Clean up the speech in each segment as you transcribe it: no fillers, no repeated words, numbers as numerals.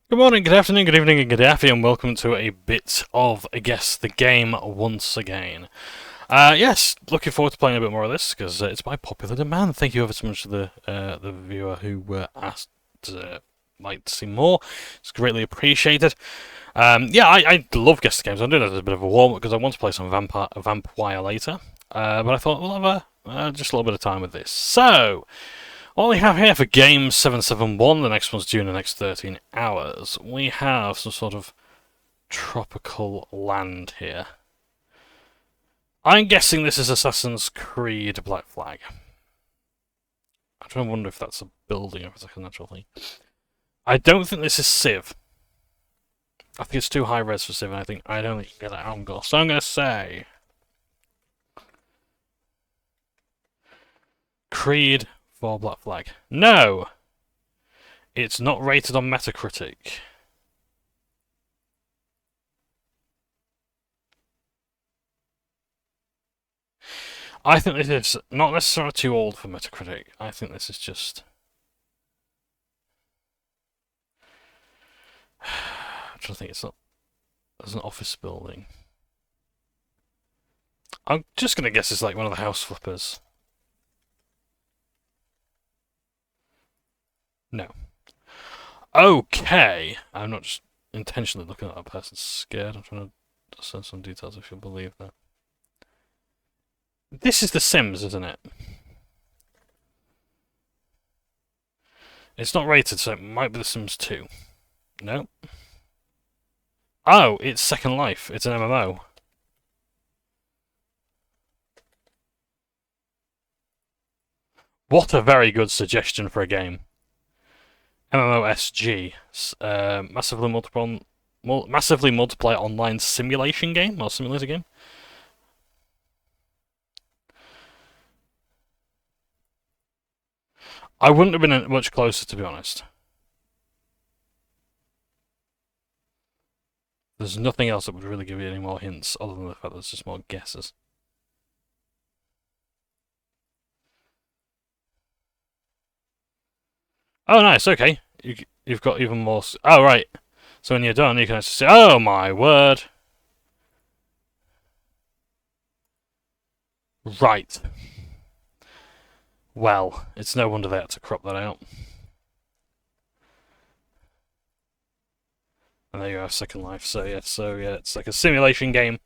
Good morning, good afternoon, good evening, and good afternoon, and welcome to a bit of Guess the Game once again. Yes, looking forward to playing a bit more of this because it's by popular demand. Thank you ever so much to the viewer who asked like to see more. It's greatly appreciated. Yeah, I love Guess the Games. I'm doing it as a bit of a warm up because I want to play some Vampire later. But I thought we'll have just a little bit of time with this. So. What we have here for game 771, the next one's due in the next 13 hours, we have some sort of tropical land here. I'm guessing this is Assassin's Creed Black Flag. I'm trying to wonder if that's a building or if it's like a natural thing. I don't think this is Civ. I think it's too high res for Civ, and I don't think you can get that angle. So I'm going to say Creed for Black Flag. No! It's not rated on Metacritic. I think this is not necessarily too old for Metacritic. I think this is just. I'm trying to think. It's not. There's an office building. I'm just gonna guess it's like one of the house flippers. No. Okay. I'm not just intentionally looking at that person's scared. I'm trying to send some details if you'll believe that. This is The Sims, isn't it? It's not rated, so it might be The Sims 2. No. Oh, it's Second Life. It's an MMO. What a very good suggestion for a game. MMOSG. Massively multiplayer online simulation game, or simulator game. I wouldn't have been much closer, to be honest. There's nothing else that would really give you any more hints, other than the fact that it's just more guesses. Oh, nice, okay. You've got even more... Oh, right. So when you're done, you can actually say, oh my word. Right. Well, it's no wonder they had to crop that out. And there you have Second Life. So yeah, it's like a simulation game.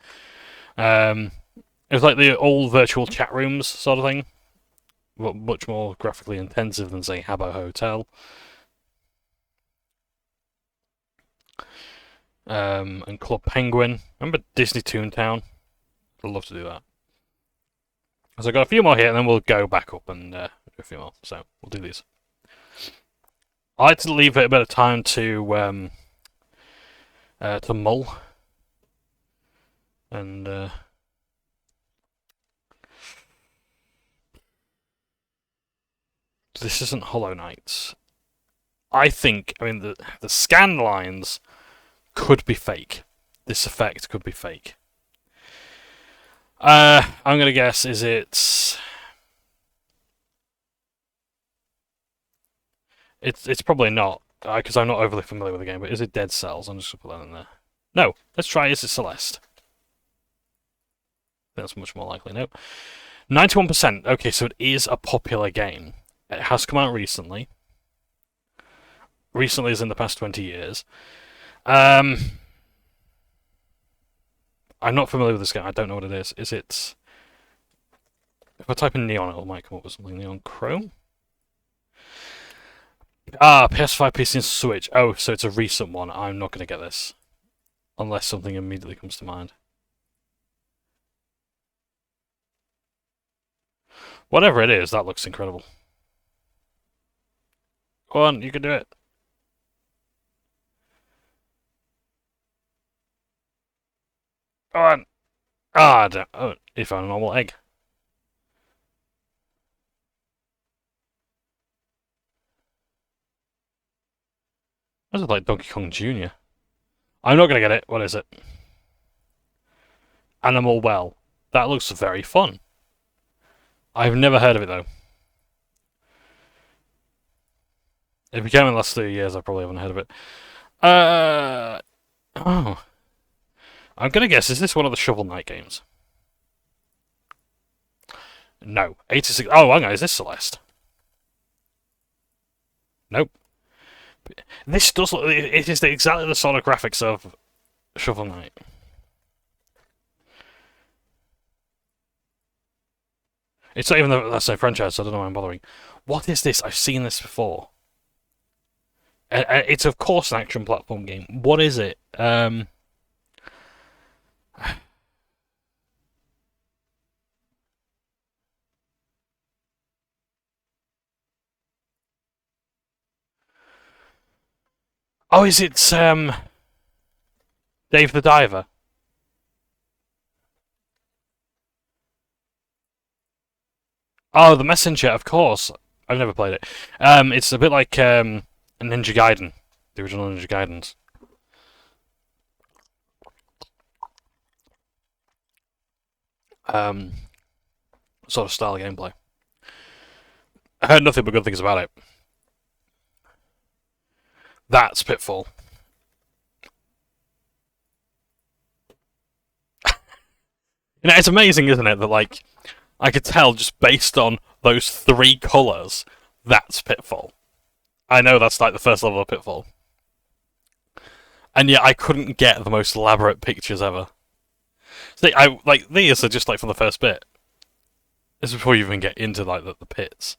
It's like the old virtual chat rooms sort of thing, but much more graphically intensive than say Habbo Hotel. And Club Penguin. Remember Disney Toontown? I'd love to do that. So I've got a few more here, and then we'll go back up and do a few more. So we'll do these. I like to leave it a bit of time to mull. And this isn't Hollow Knight. I mean, the scan lines could be fake. This effect could be fake. I'm gonna guess, is it... It's probably not, because I'm not overly familiar with the game, but is it Dead Cells? I'm just gonna put that in there. No, let's try, is it Celeste? That's much more likely, no. 91%, okay, so it is a popular game. It has come out recently. Recently as in the past 20 years. I'm not familiar with this game, I don't know what it is. Is it... If I type in Neon, it might come up with something. Neon Chrome? Ah, PS5, PC, and Switch. Oh, so it's a recent one. I'm not going to get this. Unless something immediately comes to mind. Whatever it is, that looks incredible. Go on, you can do it. Go on. Ah, oh, you found a normal egg. This is like Donkey Kong Jr. I'm not going to get it. What is it? Animal Well. That looks very fun. I've never heard of it, though. If it came in the last 3 years, I probably haven't heard of it. Oh. I'm gonna guess, is this one of the Shovel Knight games? No. 86. Oh, hang on, is this Celeste? Nope. This does look. It is exactly the sort of graphics of Shovel Knight. It's not even the franchise, so I don't know why I'm bothering. What is this? I've seen this before. It's of course an action platform game. What is it? Oh, is it Dave the Diver? Oh, The Messenger, of course. I've never played it. It's a bit like Ninja Gaiden, the original Ninja Gaidens. Um, sort of style of gameplay. I heard nothing but good things about it. That's Pitfall. It's amazing, isn't it, that like I could tell just based on those three colours, that's Pitfall. I know that's like the first level of Pitfall. And yet I couldn't get the most elaborate pictures ever. See, these are just like from the first bit. This is before you even get into like the pits.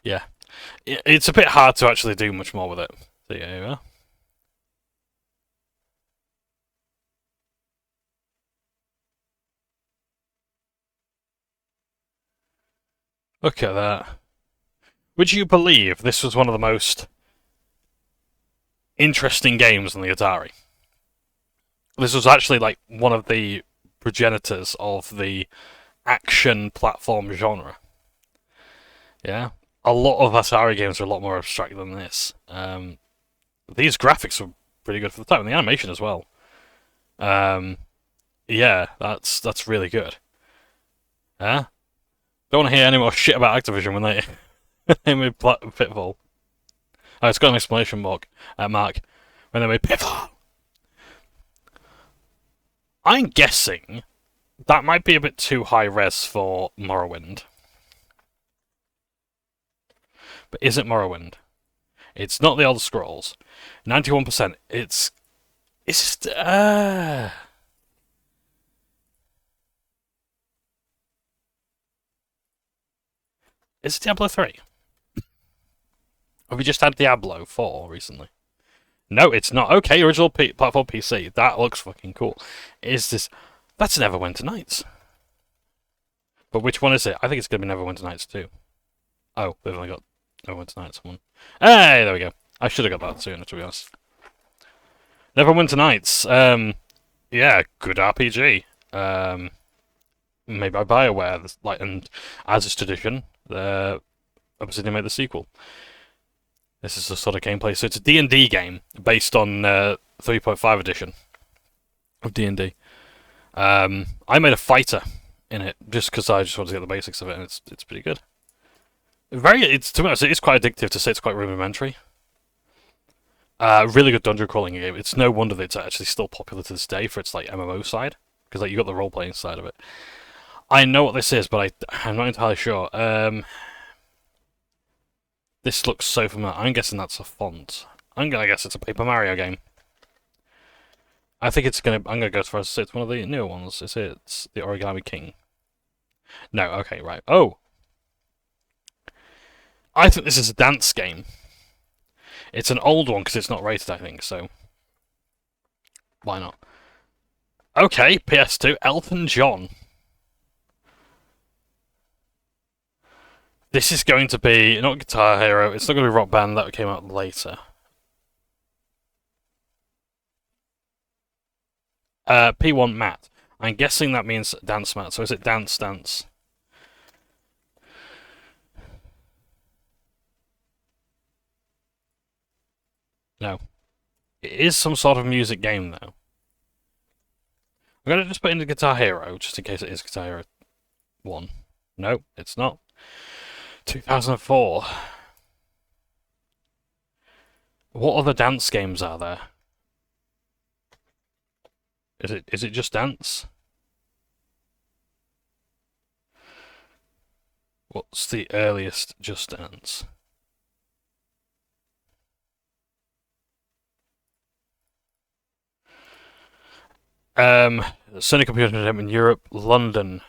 Yeah. It's a bit hard to actually do much more with it. So yeah, here we are. Look at that. Would you believe this was one of the most interesting games on the Atari? This was actually like one of the progenitors of the action platform genre. Yeah, a lot of Atari games are a lot more abstract than this. These graphics were pretty good for the time, and the animation as well. Yeah, that's really good. Huh? Don't want to hear any more shit about Activision when they made Pitfall. Oh, it's got an exclamation mark. When they made Pitfall. I'm guessing that might be a bit too high res for Morrowind. But is it Morrowind? It's not the Elder Scrolls. 91%. It's just Is it Diablo 3? Have we just had Diablo 4 recently? No, it's not. Okay, original platform PC. That looks fucking cool. Is this... That's Neverwinter Nights. But which one is it? I think it's going to be Neverwinter Nights 2. Oh, we've only got Neverwinter Nights 1. Hey, there we go. I should have got that sooner, to be honest. Neverwinter Nights. Yeah, good RPG. Made by BioWare. And as is tradition, obviously they made the sequel. This is the sort of gameplay. So it's a D&D game based on 3.5 edition of D&D. I made a fighter in it just because I just wanted to get the basics of it, and it's pretty good. To be honest, it is quite addictive to say it's quite rudimentary. Really good dungeon crawling game. It's no wonder that it's actually still popular to this day for its like MMO side, because like you got the role playing side of it. I know what this is, but I'm not entirely sure. This looks so familiar. I'm guessing that's a font. I'm gonna guess it's a Paper Mario game. I think I'm gonna go as far as to say it's one of the newer ones. It's the Origami King. No, okay, right. Oh! I think this is a dance game. It's an old one because it's not rated, I think, so... Why not? Okay, PS2, Elton John. This is going to be, not Guitar Hero, it's not going to be Rock Band, that came out later. P1 Matt. I'm guessing that means Dance Matt, so is it Dance Dance? No. It is some sort of music game, though. I'm going to just put in the Guitar Hero, just in case it is Guitar Hero 1. No, it's not. 2004. What other dance games are there? Is it just dance? What's the earliest Just Dance? Sony Computer Entertainment Europe, London.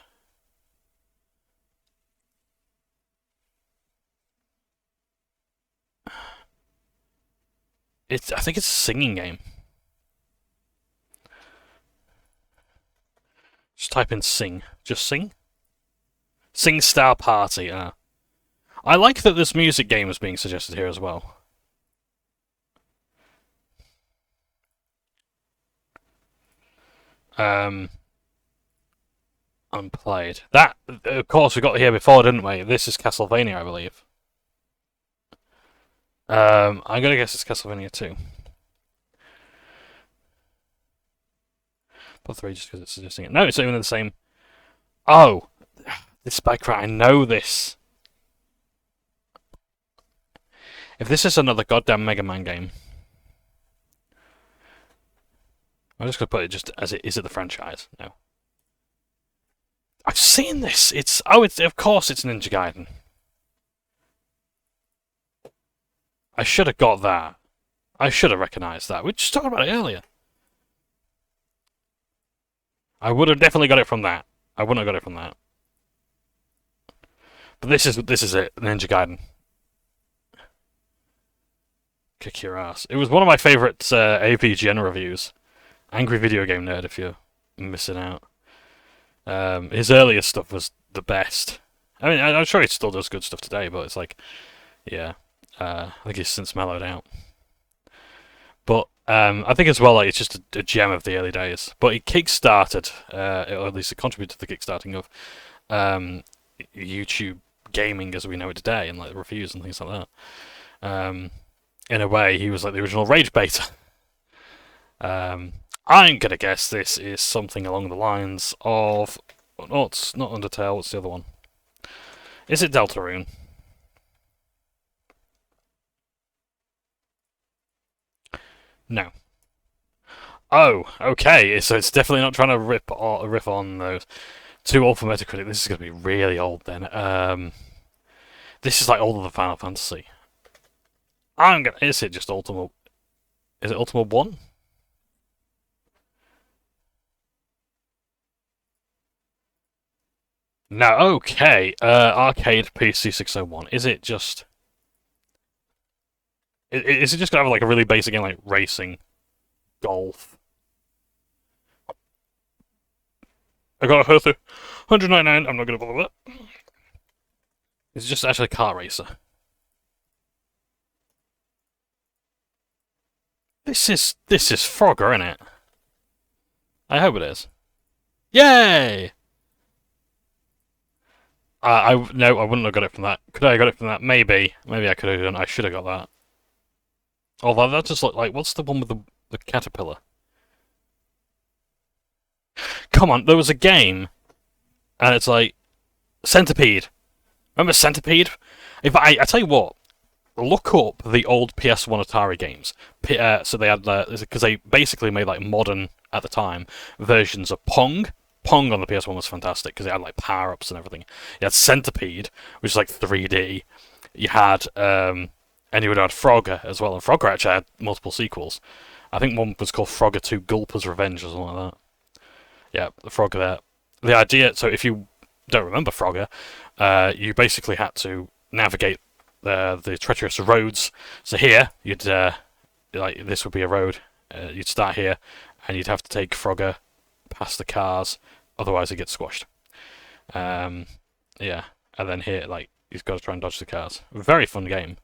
I think it's a singing game. Just type in sing. Just sing? Sing Star Party, I like that this music game is being suggested here as well. Unplayed. That, of course, we got here before, didn't we? This is Castlevania, I believe. I'm gonna guess it's Castlevania 2. Put 3 just because it's suggesting it. No, it's not even the same. Oh! This bike ride, I know this. If this is another goddamn Mega Man game, I'm just gonna put it just as it is at the franchise. No. I've seen this! It's of course it's Ninja Gaiden. I should have got that. I should have recognised that. We were just talking about it earlier. I would have definitely got it from that. I wouldn't have got it from that. But this is it, Ninja Gaiden. Kick your ass. It was one of my favourite AVGN reviews. Angry Video Game Nerd, if you're missing out. His earlier stuff was the best. I mean, I'm sure he still does good stuff today, but it's like, yeah. I think he's since mellowed out. But I think as well, like, it's just a gem of the early days. But it kickstarted, or at least it contributed to the kickstarting of YouTube gaming as we know it today, and like reviews and things like that. In a way, he was like the original Rage Beta. I'm gonna guess this is something along the lines of... Oh, it's not Undertale, what's the other one? Is it Deltarune? No. Oh, okay, so it's definitely not trying to riff on those. Too old for Metacritic, this is going to be really old then. This is like older than Final Fantasy. Is it just Ultima... Is it Ultima 1? No, okay. Arcade PC 601. Is it just... Is it just gonna have like a really basic game like racing, golf? I got a Hertha 199. I'm not gonna bother with that. It's just actually a car racer. This is Frogger, isn't it? I hope it is. Yay! No, I wouldn't have got it from that. Could I have got it from that? Maybe. Maybe I could have done. I should have got that. Although that just looked like... What's the one with the caterpillar? Come on, there was a game, and it's like... Centipede. Remember Centipede? If I tell you what, look up the old PS1 Atari games. So they had... Because they basically made like modern, at the time, versions of Pong. Pong on the PS1 was fantastic, because it had like power-ups and everything. You had Centipede, which is like 3D. You had... And you would have had Frogger as well, and Frogger actually had multiple sequels. I think one was called Frogger 2 Gulper's Revenge or something like that. Yeah, the Frogger there. The idea, so if you don't remember Frogger, you basically had to navigate the treacherous roads. So here, you'd, like, this would be a road. You'd start here, and you'd have to take Frogger past the cars, otherwise it gets squashed. Yeah, and then here, like, you've got to try and dodge the cars. Very fun game.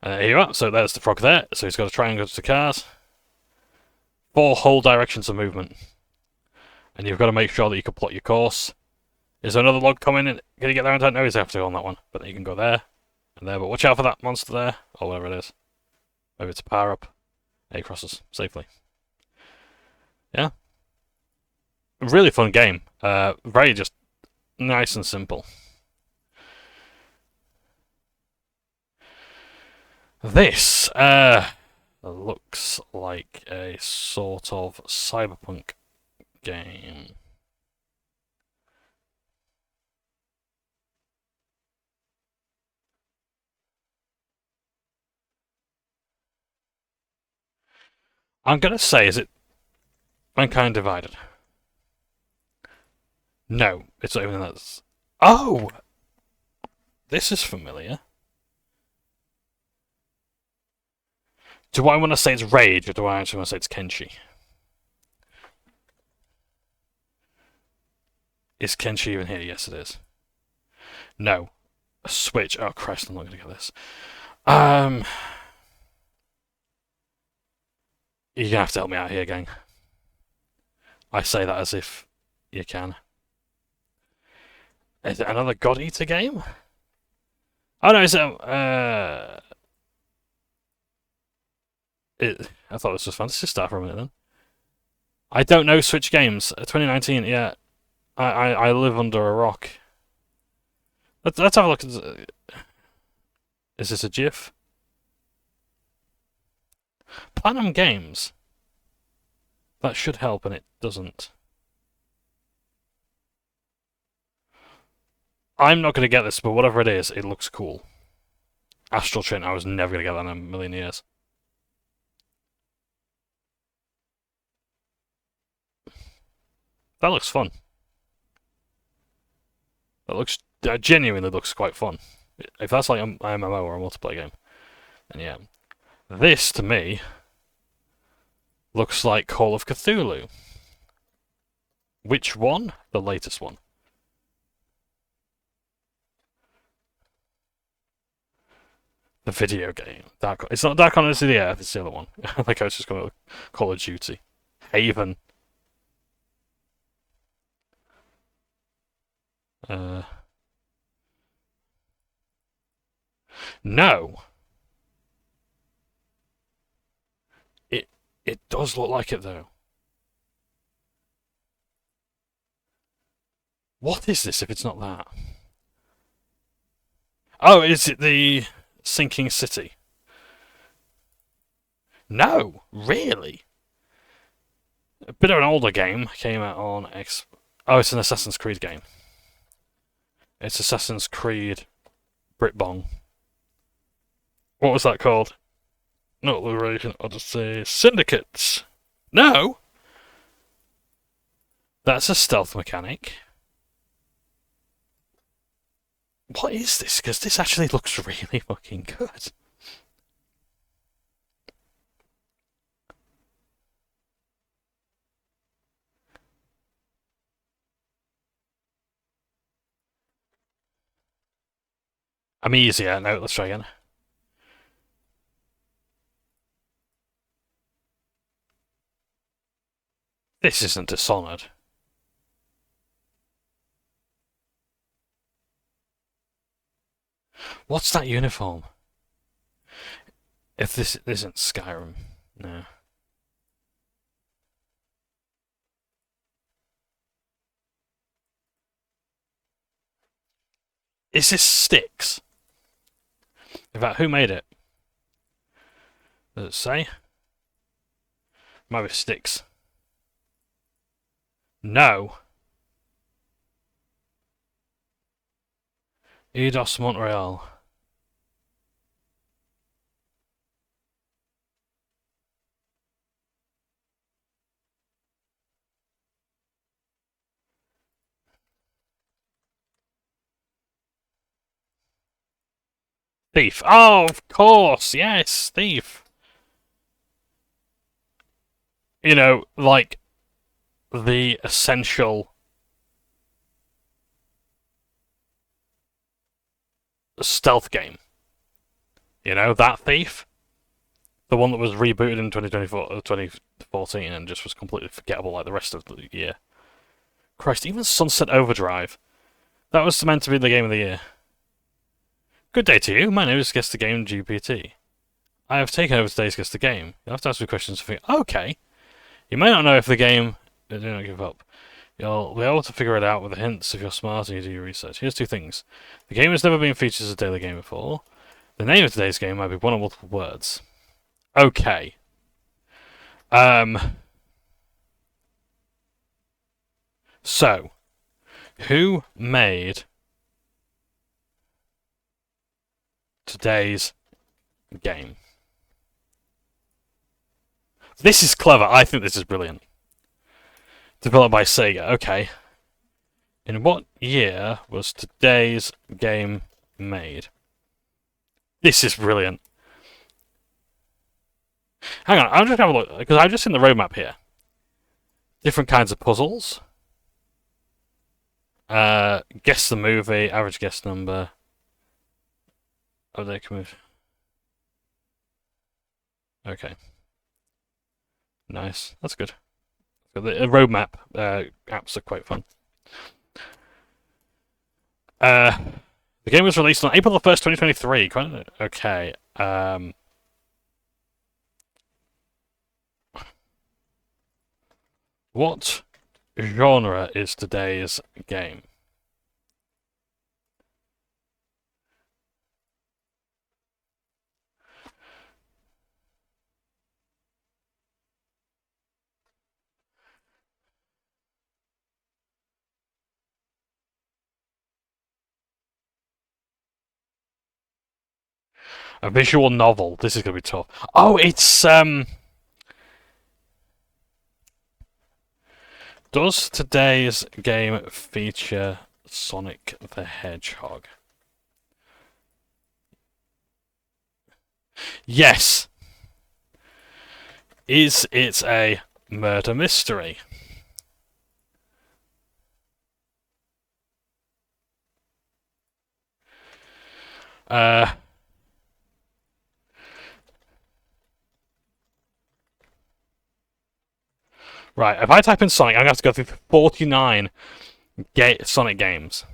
Here you are, so there's the frog there, so he's got to try and go to the cars. 4 whole directions of movement. And you've got to make sure that you can plot your course. Is there another log coming in? Can you get there in time? No, he's have to go on that one. But then you can go there, and there, but watch out for that monster there, or whatever it is. Maybe it's a power up. And he crosses safely. Yeah. Really fun game. Very just nice and simple. This looks like a sort of cyberpunk game. I'm gonna say, is it Mankind Divided? No, it's not even that. Oh! This is familiar. Do I want to say it's Rage, or do I actually want to say it's Kenshi? Is Kenshi even here? Yes, it is. No. A Switch. Oh, Christ, I'm not going to get this. You're going to have to help me out here, gang. I say that as if you can. Is it another God Eater game? Oh no, is it? I thought this was Fantasy Star for a minute then. I don't know Switch games. 2019, yeah. I live under a rock. Let's have a look. Is this a GIF? Platinum Games. That should help, and it doesn't. I'm not going to get this, but whatever it is, it looks cool. Astral Chain, I was never going to get that in a million years. That looks fun. That genuinely looks quite fun. If that's like an MMO or a multiplayer game, then yeah. This, to me, looks like Call of Cthulhu. Which one? The latest one. The video game. It's not Dark Odyssey of the Earth, it's the other one. Like I was just going to Call of Duty. Haven. No. It does look like it though. What is this if it's not that? Oh, is it the Sinking City? No, really? A bit of an older game came out on X. Oh, it's an Assassin's Creed game. It's Assassin's Creed Britbong. What was that called? Not Liberation Odyssey. Syndicates. No! That's a stealth mechanic. What is this? Because this actually looks really fucking good. I'm easier. No, let's try again. This isn't Dishonored. What's that uniform? If this isn't Skyrim, no. Is this Styx? In fact, who made it? Does it say? Might be Styx. No. Eidos Montreal. Thief. Oh, of course. Yes, Thief. You know, like the essential stealth game. You know, that Thief. The one that was rebooted in 2014 and just was completely forgettable like the rest of the year. Christ, even Sunset Overdrive. That was meant to be the game of the year. Good day to you. My name is Guess the Game GPT. I have taken over today's Guess the Game. You'll have to ask me questions to figure. Okay. You may not know if the game. Do not give up. You'll be able to figure it out with the hints if you're smart and you do your research. Here's two things. The game has never been featured as a daily game before. The name of today's game might be one or multiple words. Okay. So, who made today's game? This is clever. I think this is brilliant. Developed by Sega. Okay. In what year was today's game made? This is brilliant. Hang on, I'm just having a look, because I've just seen the roadmap here. Different kinds of puzzles. Guess the movie, average guess number. Oh, they can move. Okay. Nice. That's good. The roadmap apps are quite fun. The game was released on April the 1st, 2023. Okay. What genre is today's game? A visual novel. This is gonna be tough. Oh, it's Does today's game feature Sonic the Hedgehog? Yes. Is it a murder mystery? Right, if I type in Sonic, I'm going to have to go through 49 Sonic games.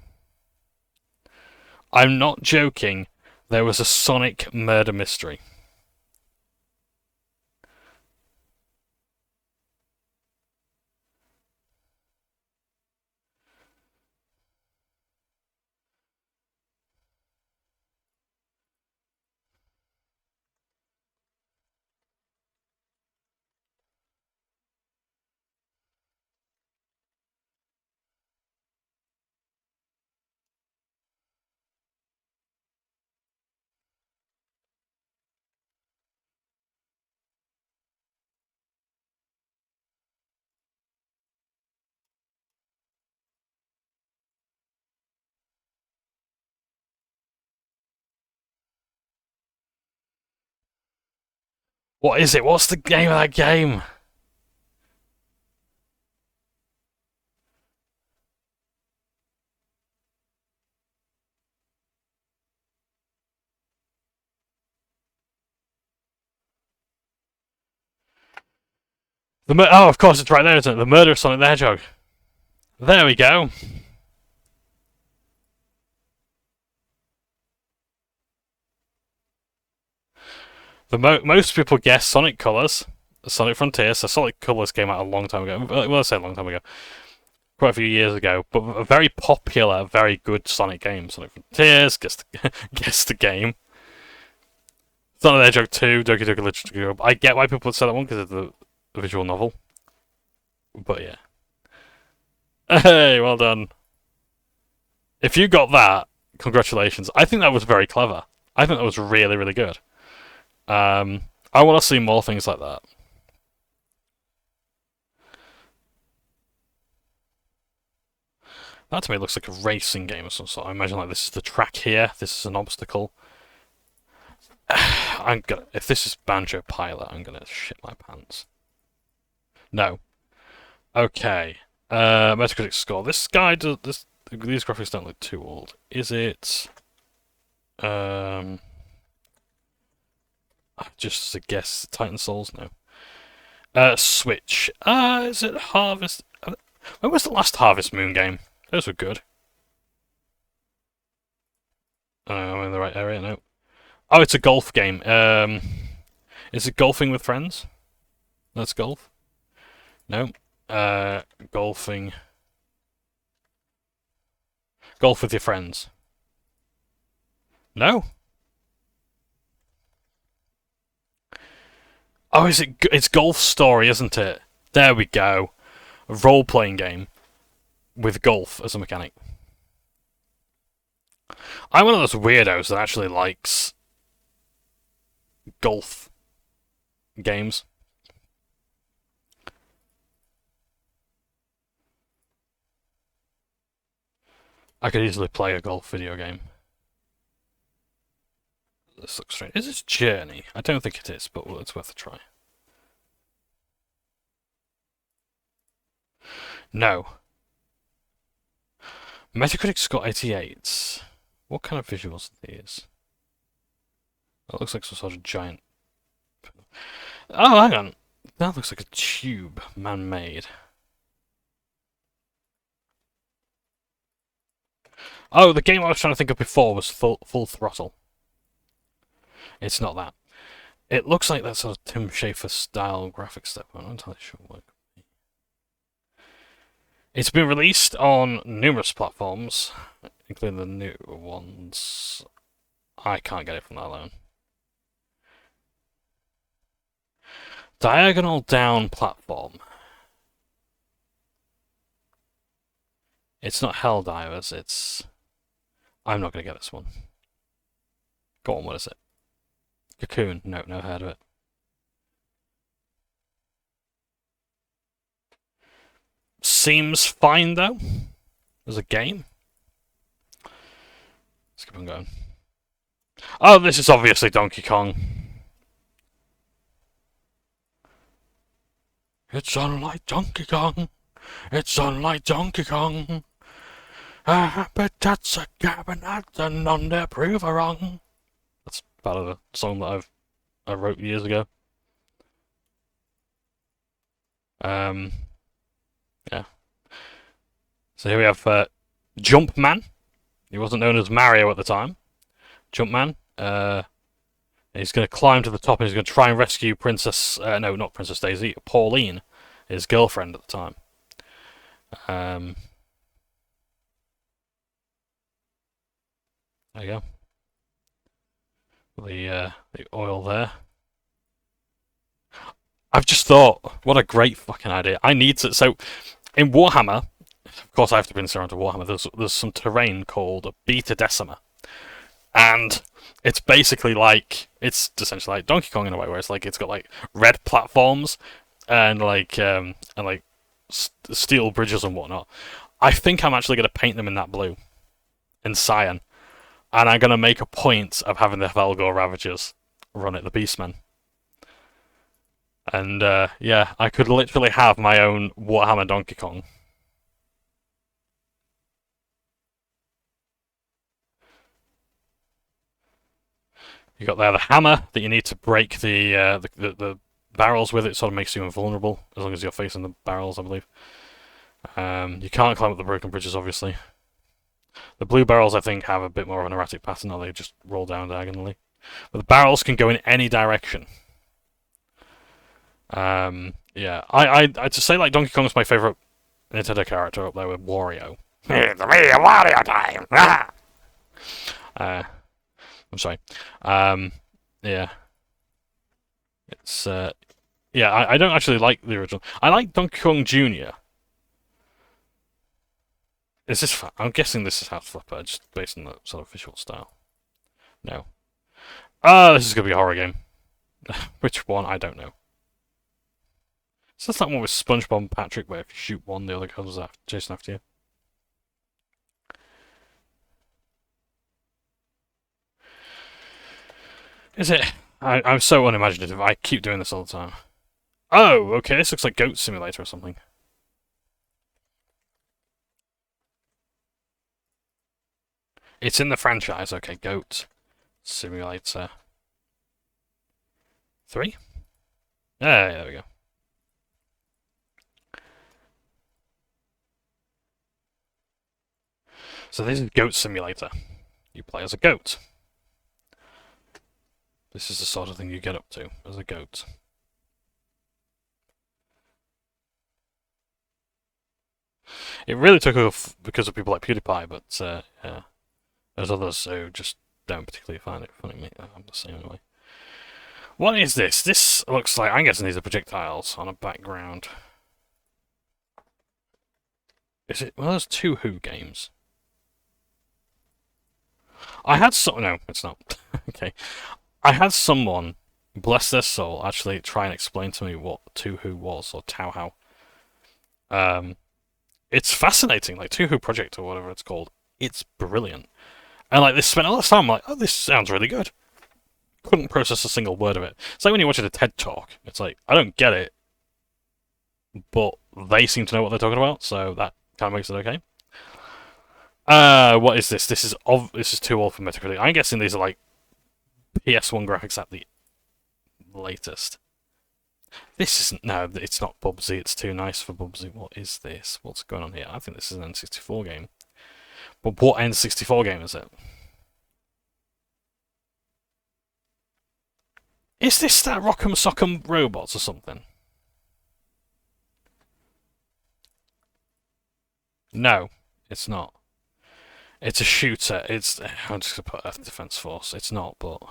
I'm not joking. There was a Sonic murder mystery. What is it? What's the name of that game? Oh, of course, it's right there, isn't it? The Murder of Sonic the Hedgehog. There we go. Most people guess Sonic Colors, Sonic Frontiers. So Sonic Colors came out a long time ago. Well, I say a long time ago, quite a few years ago. But a very popular, very good Sonic game. Sonic Frontiers. Guess the game. Sonic the Hedgehog 2, Doki Doki Literature Club. I get why people would say that one because of the visual novel. But yeah. Hey, well done. If you got that, congratulations. I think that was very clever. I think that was really, really good. I want to see more things like that. That to me looks like a racing game of some sort. I imagine like this is the track here. This is an obstacle. If this is Banjo Pilot, I'm gonna shit my pants. No. Okay. Metacritic score. This guy does this. These graphics don't look too old. Is it? Just to guess, Titan Souls? No. Switch. Is it Harvest? When was the last Harvest Moon game? Those were good. I'm in the right area now. Oh, it's a golf game. Is it golfing with friends? Let's golf. No. Golfing. Golf with your friends. No. Oh, it's Golf Story, isn't it? There we go. A role-playing game with golf as a mechanic. I'm one of those weirdos that actually likes golf games. I could easily play a golf video game. This looks strange. Is this Journey? I don't think it is, but it's worth a try. No. Metacritic score 88. What kind of visuals are these? That looks like some sort of giant... Oh, hang on. That looks like a tube, man-made. Oh, the game I was trying to think of before was Full Throttle. It's not that. It looks like that sort of Tim Schafer style graphic stuff. I'm not entirely sure what it could be. It's been released on numerous platforms, including the new ones. I can't get it from that alone. Diagonal down platform. It's not Helldivers, it's... I'm not going to get this one. Go on, what is it? Cocoon. No, never heard of it. Seems fine, though. As a game. Let's keep on going. Oh, this is obviously Donkey Kong. It's unlike Donkey Kong. It's unlike Donkey Kong. But that's a cabinet and none to prove her wrong. That's part of a song that I wrote years ago. Yeah. So here we have Jumpman. He wasn't known as Mario at the time. Jumpman. He's going to climb to the top and he's going to try and rescue Princess... no, not Princess Daisy. Pauline, his girlfriend at the time. There you go. The oil there. I've just thought, what a great fucking idea. I need to... So, in Warhammer, of course I have to bring this around to Warhammer, there's some terrain called Beta Decima. And it's basically like... It's essentially like Donkey Kong in a way, where it's like, it's got like red platforms and like steel bridges and whatnot. I think I'm actually going to paint them in that blue. In cyan. And I'm going to make a point of having the Velgor Ravagers run it, the Beastmen. And, yeah, I could literally have my own Warhammer Donkey Kong. You got there the hammer that you need to break the barrels with. It sort of makes you invulnerable, as long as you're facing the barrels, I believe. You can't climb up the broken bridges, obviously. The blue barrels, I think, have a bit more of an erratic pattern, or they just roll down diagonally. But the barrels can go in any direction. Yeah, I to say like Donkey Kong's my favourite Nintendo character up there with Wario. It's me, Wario time! I'm sorry. Yeah. It's yeah, I don't actually like the original. I like Donkey Kong Jr. Is this... I'm guessing this is House Flipper, just based on the sort of visual style. No. Oh, this is going to be a horror game. Which one? I don't know. So that's that one with SpongeBob and Patrick, where if you shoot one, the other comes chasing after you. Is it? I'm so unimaginative. I keep doing this all the time. Oh, okay, this looks like Goat Simulator or something. It's in the franchise. Okay, Goat Simulator 3? Yeah, there we go. So this is Goat Simulator. You play as a goat. This is the sort of thing you get up to as a goat. It really took off because of people like PewDiePie, but yeah. There's others who just don't particularly find it funny. I'm the same anyway. What is this? This looks like... I'm guessing these are projectiles on a background. Is it one of those two Who games? I had some... No, it's not. Okay. I had someone, bless their soul, actually try and explain to me what two Who was, or Tau How. It's fascinating, like two Who Project or whatever it's called. It's brilliant. And like, they spent a lot of time, like, oh, this sounds really good. Couldn't process a single word of it. It's like when you watch a TED Talk. It's like, I don't get it, but they seem to know what they're talking about, so that kind of makes it okay. What is this? This is too old for Metacritic. I'm guessing these are like PS1 graphics at the latest. This isn't... No, it's not Bubsy. It's too nice for Bubsy. What is this? What's going on here? I think this is an N64 game. But what N64 game is it? Is this that Rock'em Sock'em Robots or something? No, it's not. It's a shooter. It's... I'm just going to put Earth Defense Force. It's not, but...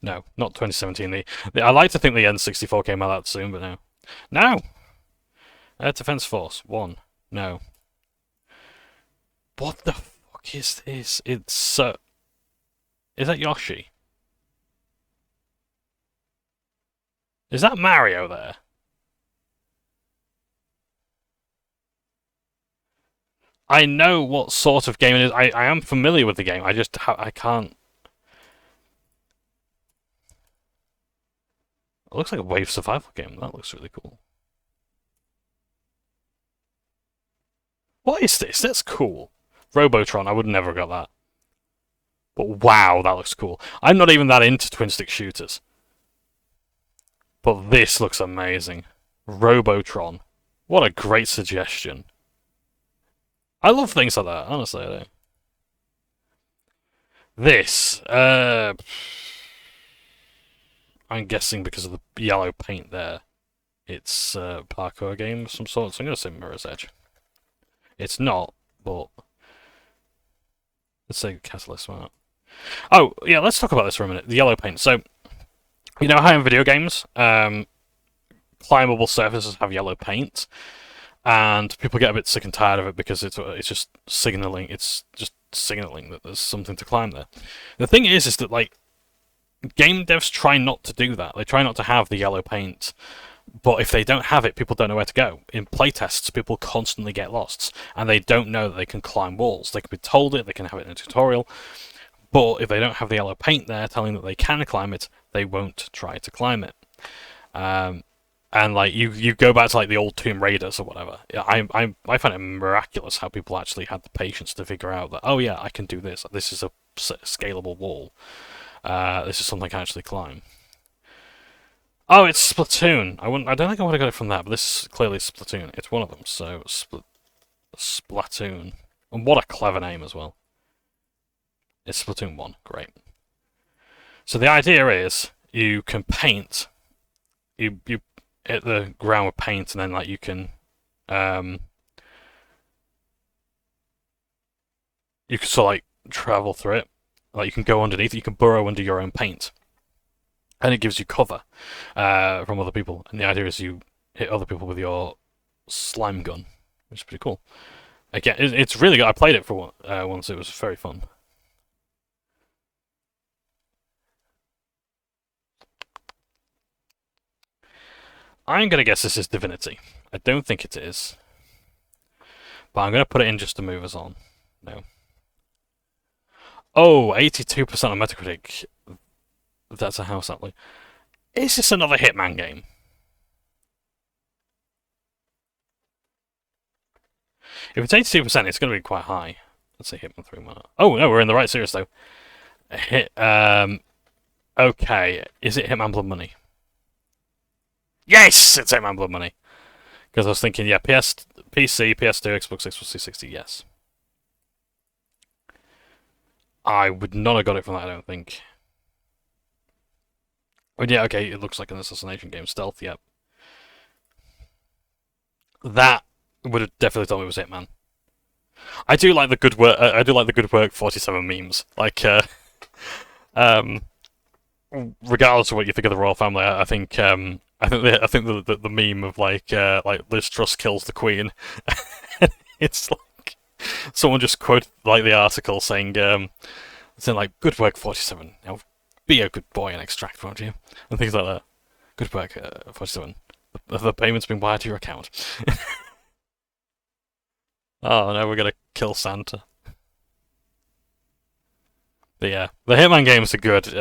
No, not 2017. I like to think the N64 came out that soon, but no. No! Air Defense Force 1. No. What the fuck is this? It's... is that Yoshi? Is that Mario there? I know what sort of game it is. I am familiar with the game. I just... I can't... It looks like a wave survival game. That looks really cool. What is this? That's cool. Robotron, I would never have got that. But wow, that looks cool. I'm not even that into twin-stick shooters. But this looks amazing. Robotron. What a great suggestion. I love things like that, honestly, I do. This, I'm guessing because of the yellow paint there. It's a parkour game of some sort, so I'm going to say Mirror's Edge. It's not, but... Let's say Catalyst, why not? Oh, yeah, let's talk about this for a minute. The yellow paint. So, you know how in video games, climbable surfaces have yellow paint, and people get a bit sick and tired of it because it's just signaling. It's just signaling that there's something to climb there. The thing is that like game devs try not to do that. They try not to have the yellow paint. But if they don't have it, people don't know where to go. In playtests, people constantly get lost, and they don't know that they can climb walls. They can be told it, they can have it in a tutorial, but if they don't have the yellow paint there telling that they can climb it, they won't try to climb it. And like you go back to like the old Tomb Raiders or whatever. I find it miraculous how people actually had the patience to figure out that, oh yeah, I can do this. This is a scalable wall. This is something I can actually climb. Oh, it's Splatoon. I don't think I would have got it from that, but this is clearly Splatoon. It's one of them, so Splatoon. And what a clever name as well. It's Splatoon 1. Great. So the idea is you can paint. You hit the ground with paint, and then like you can sort of like travel through it. Like you can go underneath it. You can burrow under your own paint. And it gives you cover from other people. And the idea is you hit other people with your slime gun, which is pretty cool. Again, it's really good. I played it for once. It was very fun. I'm going to guess this is Divinity. I don't think it is. But I'm going to put it in just to move us on. No. Oh, 82% on Metacritic. That's a house outlay. Is this another Hitman game? If it's 82%, it's going to be quite high. Let's say Hitman 3. Oh, no, we're in the right series, though. Okay, is it Hitman Blood Money? Yes! It's Hitman Blood Money. Because I was thinking, yeah, PC, PS2, Xbox 360, yes. I would not have got it from that, I don't think. Oh, yeah, okay, it looks like an assassination game. Stealth, yep. That would have definitely told me it was Hitman. I do like the good work. I do like the good work 47 memes. Like, um, regardless of what you think of the royal family, I think the meme of like Liz Truss kills the Queen. It's like someone just quoted like the article saying like good work 47. Now be a good boy and extract, won't you? And things like that. Good work 47. The payment's been wired to your account. Oh no, we're gonna kill Santa. But yeah, the Hitman games are good.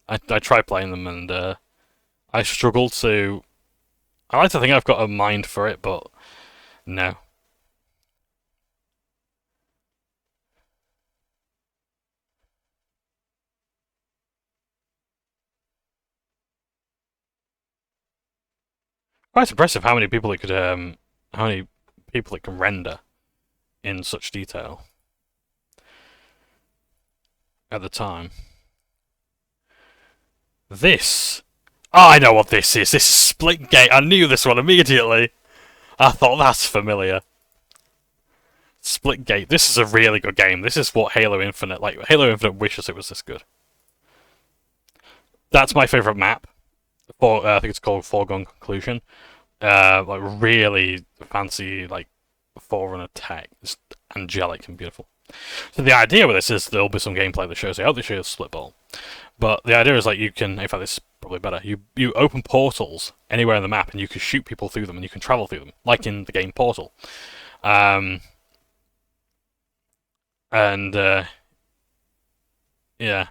I tried playing them and I struggle to. I like to think I've got a mind for it, but no. Quite impressive how many people it can render in such detail at the time. This. Oh, I know what this is. This is Splitgate. I knew this one immediately. I thought that's familiar. Splitgate. This is a really good game. This is what Halo Infinite, like Halo Infinite, wishes it was this good. That's my favorite map. I think it's called Foregone Conclusion. Like really fancy, like Forerunner tech. It's angelic and beautiful. So the idea with this is there'll be some gameplay that shows you how they show split ball. But the idea is like you can, in fact, this is probably better. You open portals anywhere on the map, and you can shoot people through them, and you can travel through them, like in the game Portal. Um, and yeah,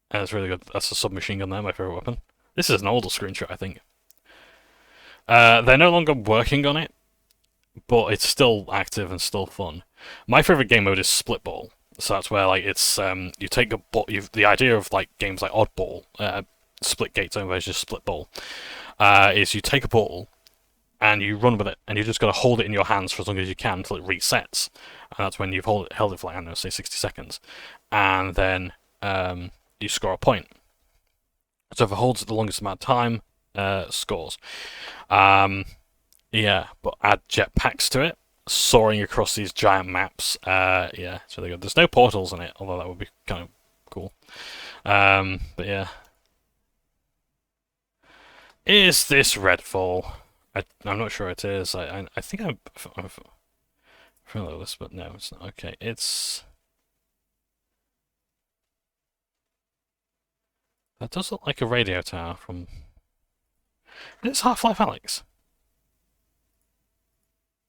and it's really good. That's a submachine gun there, my favorite weapon. This is an older screenshot, I think. They're no longer working on it, but it's still active and still fun. My favorite game mode is split ball. So that's where like it's you take a ball. The idea of like games like Oddball, Splitgate's own version of Split Ball, is you take a ball and you run with it, and you just got to hold it in your hands for as long as you can until it resets, and that's when you've held it for like, I don't know, say 60 seconds, and then you score a point. So if it holds it the longest amount of time, scores. Yeah, but add jetpacks to it, soaring across these giant maps. Yeah, it's really good. There's no portals in it, although that would be kind of cool. But yeah. Is this Redfall? I'm not sure it is. I think I'm familiar with this, but no, it's not. Okay, it's... That does look like a radio tower from... It's Half-Life Alyx.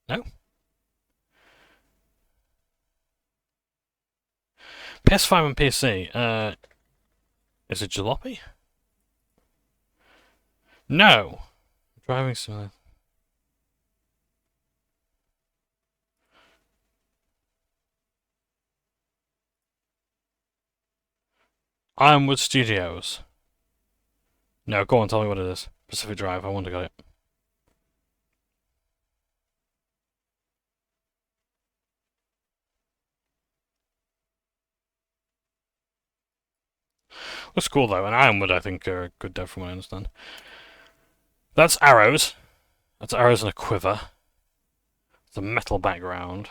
No? PS5 and PC. Is it Jalopy? No. Driving simulator. Ironwood Studios. No, go on, tell me what it is. Pacific Drive, I wonder got it. Looks cool though, and Ironwood I think are a good dev from what I understand. That's arrows. That's arrows and a quiver. It's a metal background.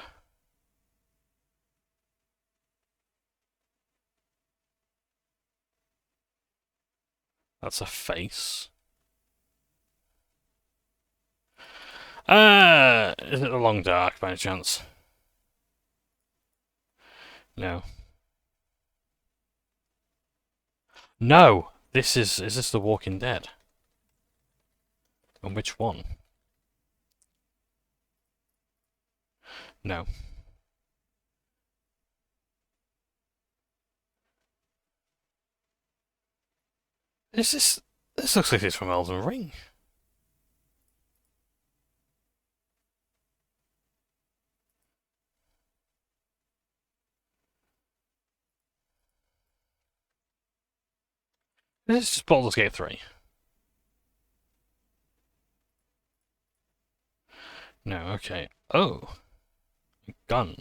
That's a face. Is it a long dark by any chance? No. No! Is this The Walking Dead? And which one? No. This looks like it's from Elden Ring. This is just Baldur's Gate 3. No, okay. Oh. Gun.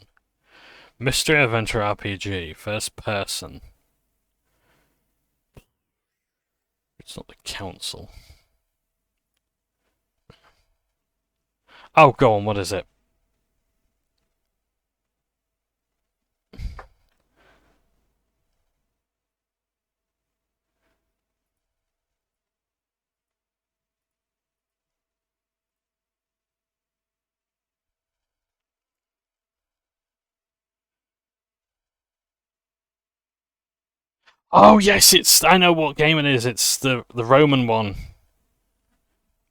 Mystery Adventure RPG. First person. It's not the council. Oh, go on, what is it? Oh yes, I know what game it is. It's the Roman one.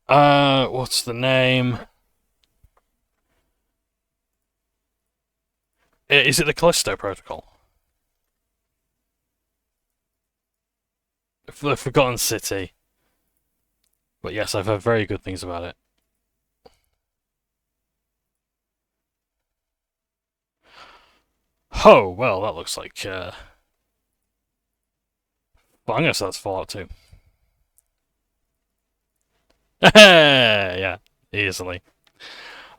What's the name? Is it the Callisto Protocol? The Forgotten City. But yes, I've heard very good things about it. Oh, well, that looks like, well, I'm gonna say that's Fallout 2. Yeah, easily.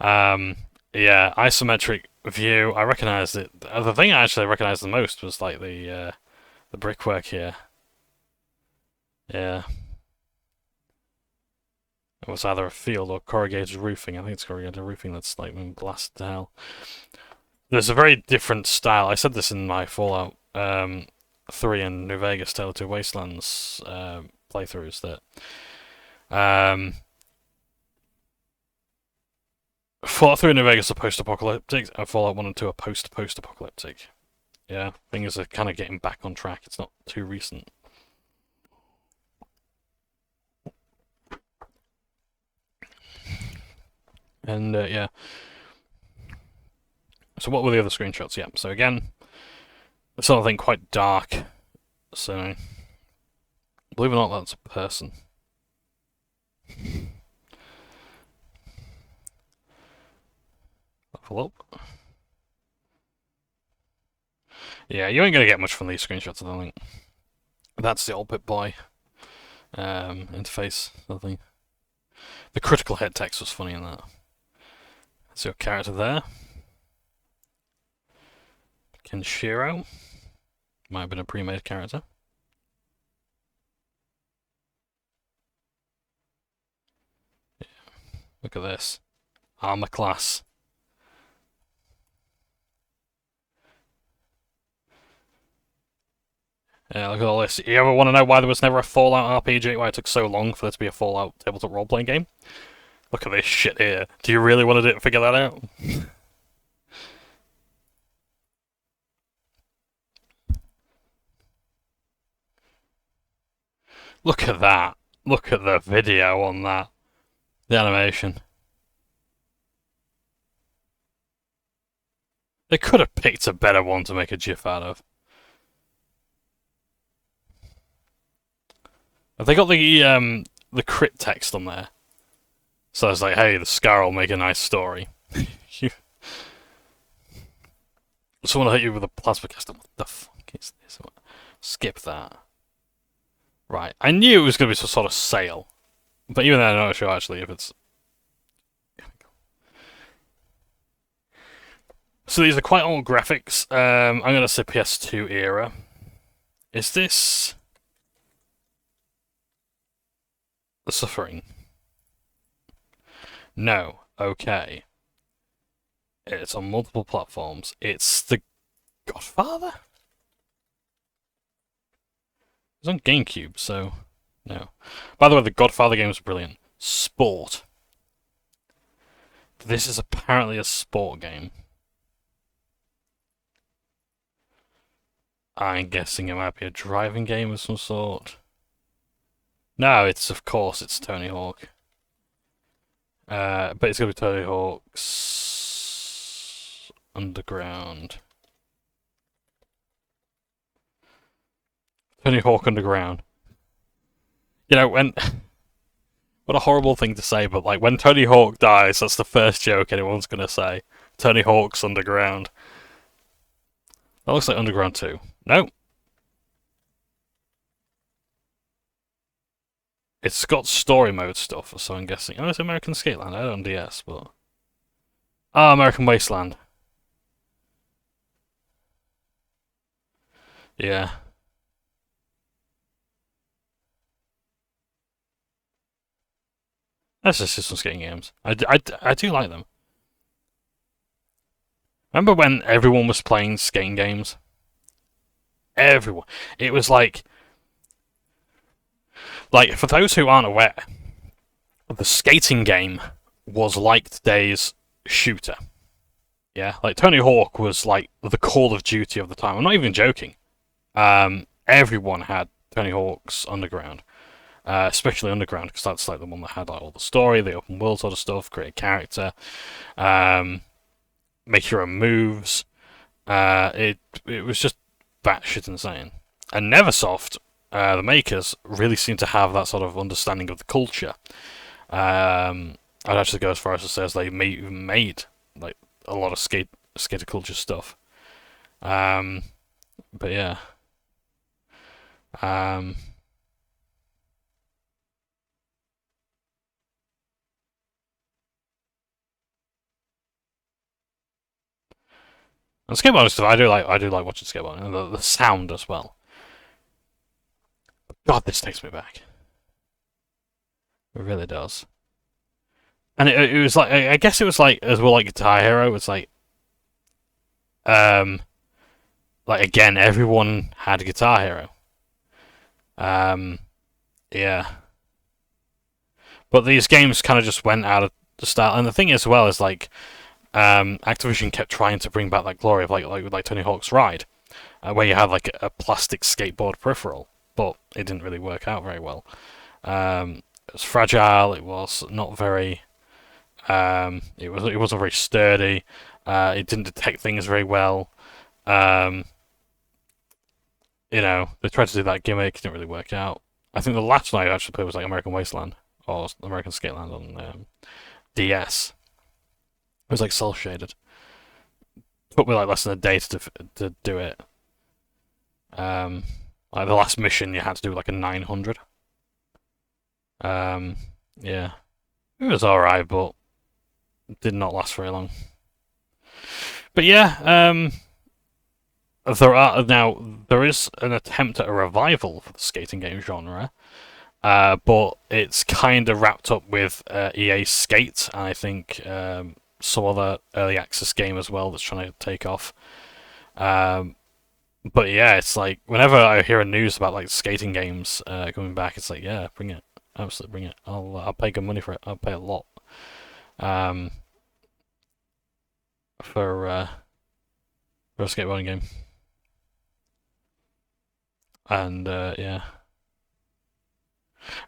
Yeah, isometric view, I recognised it. The thing I actually recognised the most was, like, the brickwork here. Yeah. It was either a field or corrugated roofing. I think it's corrugated roofing that's, like, been blasted to hell. There's a very different style. I said this in my Fallout 3 and New Vegas Tale of Two Wastelands playthroughs that Fallout 3 and New Vegas are post-apocalyptic, and Fallout 1 and 2 are post-apocalyptic. Yeah, things are kind of getting back on track. It's not too recent. And yeah. So what were the other screenshots? Yeah, so again, something quite dark. So, believe it or not, that's a person. Level up. Yeah, you ain't gonna get much from these screenshots, I don't think. That's the old BitBoy interface, I think. The critical hit text was funny in that. That's your character there. Kenshiro. Might have been a pre-made character. Yeah. Look at this. Armor class. Yeah, look at all this. You ever want to know why there was never a Fallout RPG? Why it took so long for there to be a Fallout tabletop role-playing game? Look at this shit here. Do you really want to figure that out? Look at that. Look at the video on that. The animation. They could have picked a better one to make a GIF out of. Have they got the crit text on there? So it's like, hey, the Scar will make a nice story. Someone hit you with a plasma caster. What the fuck is this? Skip that. Right, I knew it was going to be some sort of sale. But even then, I'm not sure actually if it's... So these are quite old graphics. I'm going to say PS2 era. Is this... The Suffering? No. Okay. It's on multiple platforms. It's The Godfather? It's on GameCube, so... No. By the way, the Godfather game was brilliant. Sport. This is apparently a sport game. I'm guessing it might be a driving game of some sort. No, of course, it's Tony Hawk. But it's gonna be Tony Hawk's Underground. Tony Hawk Underground. You know, when... What a horrible thing to say, but like, when Tony Hawk dies, that's the first joke anyone's gonna say. Tony Hawk's Underground. That looks like Underground 2. No. It's got story mode stuff, so I'm guessing. Oh, it's American Skateland. I don't on DS, but... Ah, American Wasteland. Yeah. That's just some skating games. I do like them. Remember when everyone was playing skating games? Everyone. It was like, for those who aren't aware, the skating game was like today's shooter. Yeah, like Tony Hawk was like the Call of Duty of the time. I'm not even joking. everyone had Tony Hawk's Underground. Especially Underground, because that's like the one that had like all the story, the open world sort of stuff, create a character, um, make your own moves. It was just batshit insane. And Neversoft, the makers, really seem to have that sort of understanding of the culture. I'd actually go as far as to say as they made like a lot of skater culture stuff. Um, but yeah. Um, and skateboarding stuff, I do like watching skateboarding and the sound as well. God, this takes me back. It really does. And it was like I guess it was like as well like Guitar Hero. It's um like again everyone had Guitar Hero. Um, yeah, but these games kind of just went out of the style. And the thing as well is like Activision kept trying to bring back that glory of like Tony Hawk's Ride, where you had like a plastic skateboard peripheral, but it didn't really work out very well. It was fragile. It was not very. It wasn't very sturdy. It didn't detect things very well. Um, they tried to do that gimmick. It didn't really work out. I think the last one I actually played was like American Wasteland or American Skateland on DS. It was like cel shaded. Took me like less than a day to do it. Like the last mission, you had to do like a 900. Yeah, it was alright, but did not last very long. But yeah, there is an attempt at a revival for the skating game genre, but it's kind of wrapped up with EA Skate, and I think some other early access game as well that's trying to take off. But yeah, it's like whenever I hear a news about like skating games coming back, it's like yeah, bring it, absolutely bring it. I'll pay good money for it. I'll pay a lot um, for a skateboarding game, and yeah.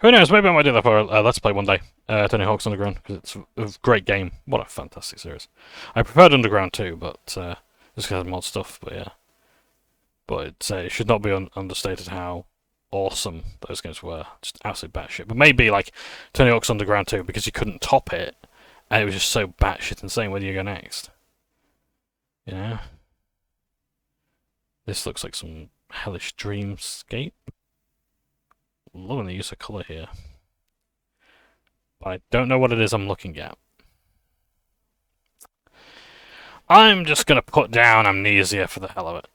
Who knows? Maybe I might do that for a Let's Play one day. Tony Hawk's Underground, because it's a great game. What a fantastic series. I preferred Underground too, but just because of mod stuff. But yeah, but it should not be understated how awesome those games were. Just absolute batshit. But maybe like Tony Hawk's Underground too, because you couldn't top it, and it was just so batshit insane. Where do you go next? You know, this looks like some hellish dreamscape. Loving the use of colour here. But I don't know what it is I'm looking at. I'm just going to put down Amnesia for the hell of it.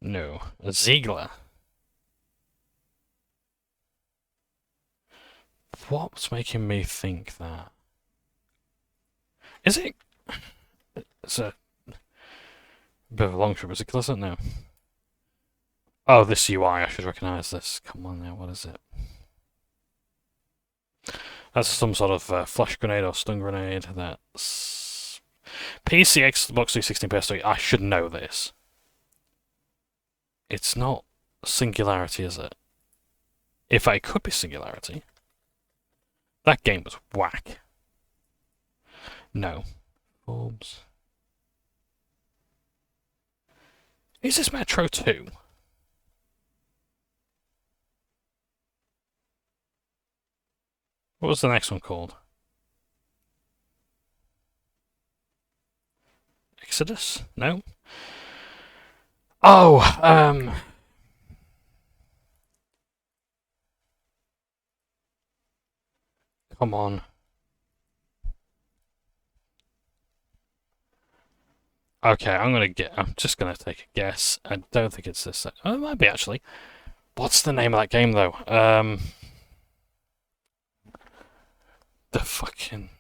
No. Ziegler. What's making me think that? Is it? It's a bit of a long trip. Is it Glissant? No. Oh, this UI. I should recognise this. Come on now. What is it? That's some sort of flash grenade or stun grenade. That's PC, Xbox 360, PS3. I should know this. It's not Singularity, is it? If it could be Singularity. That game was whack. No. Forbes. Is this Metro 2? What was the next one called? Exodus? No? Oh, come on. Okay, I'm just gonna take a guess. I don't think it's this. Oh, it might be actually. What's the name of that game though? The fucking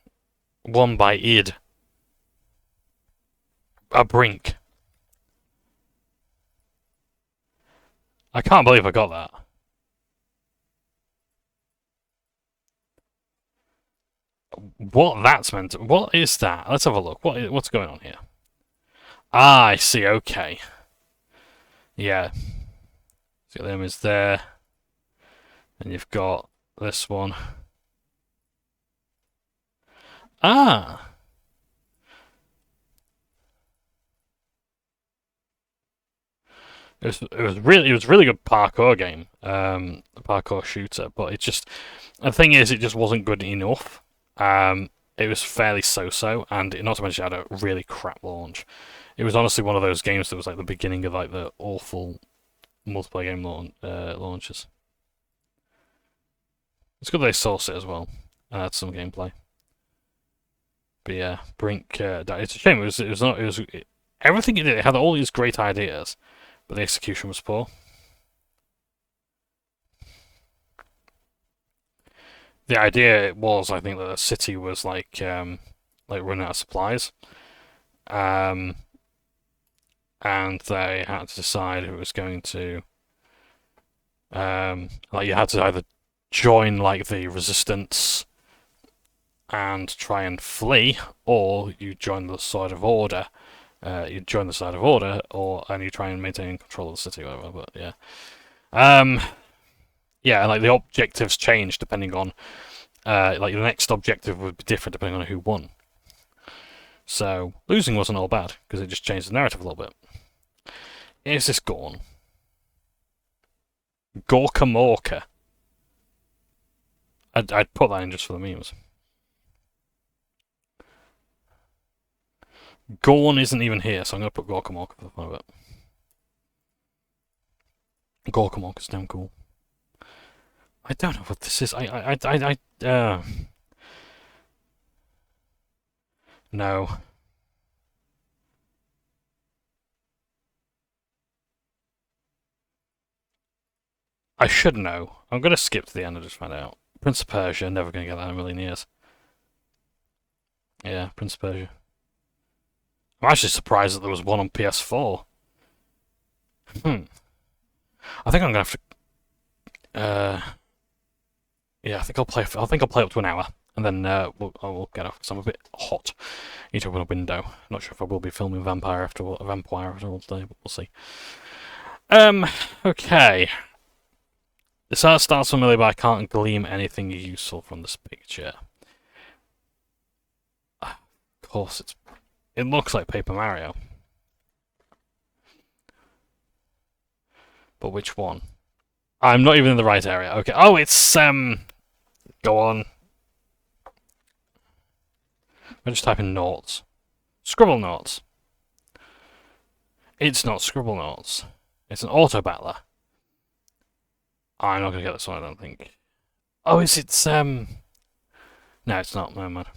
one by id. A Brink. I can't believe I got that. What that's meant to... What is that? Let's have a look. What's going on here? Ah, I see. Okay. Yeah. So the image there. And you've got this one. Ah! It was really good parkour game, a parkour shooter. But the thing is, it just wasn't good enough. It was fairly so-so, and not to mention it had a really crap launch. It was honestly one of those games that was like the beginning of like the awful multiplayer game launches. It's good they sourced it as well and had some gameplay. But yeah, Brink. It's a shame. It was not. It was everything it did. It had all these great ideas, but the execution was poor. The idea was, I think, that the city was like running out of supplies, um, and they had to decide who was going to, like you had to either join like the resistance and try and flee, or you join the side of order. You join the side of order, and you try and maintain control of the city, or whatever. But yeah, yeah, like the objectives change depending on, like the next objective would be different depending on who won. So losing wasn't all bad because it just changed the narrative a little bit. Is this Gorn? Gorka Morka. I'd put that in just for the memes. Gorn isn't even here, so I'm going to put Gorka Morka for the fun of it. Gorka Morka's damn cool. I don't know what this is. No. I should know. I'm going to skip to the end and just find out. Prince of Persia, never going to get that in a million years. Yeah, Prince of Persia. I'm actually surprised that there was one on PS4. I think I'm gonna have to. Yeah, I think I'll play. I think I'll play up to an hour, and then I will get off because I'm a bit hot. Need to open a window. Not sure if I will be filming Vampire after all today, but we'll see. Okay. This art starts familiar, but I can't glean anything useful from this picture. Of course, it looks like Paper Mario. But which one? I'm not even in the right area. Okay. Oh, it's Go on. I just type in noughts. Scribble noughts. It's not Scribble noughts. It's an auto battler. I'm not gonna get this one, I don't think. Oh, is it No, it's not. Never mind.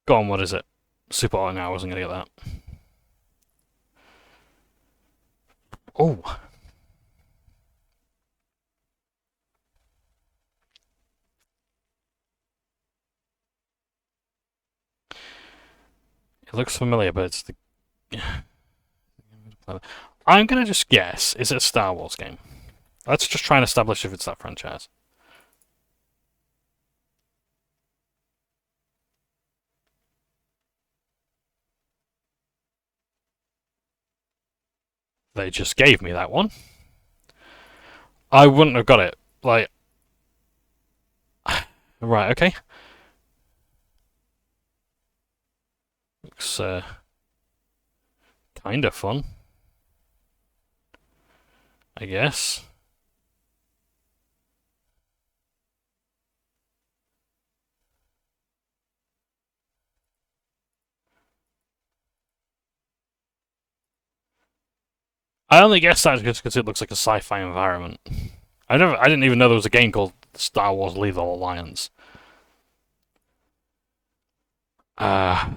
Go on. What is it? Super auto. Now I wasn't gonna get that. Oh. It looks familiar, but it's the. I'm gonna just guess. Is it a Star Wars game? Let's just try and establish if it's that franchise. They just gave me that one. I wouldn't have got it. Like. Right, okay. Looks kind of fun. I guess. I only guessed that just because it looks like a sci-fi environment. I didn't even know there was a game called Star Wars Lethal Alliance.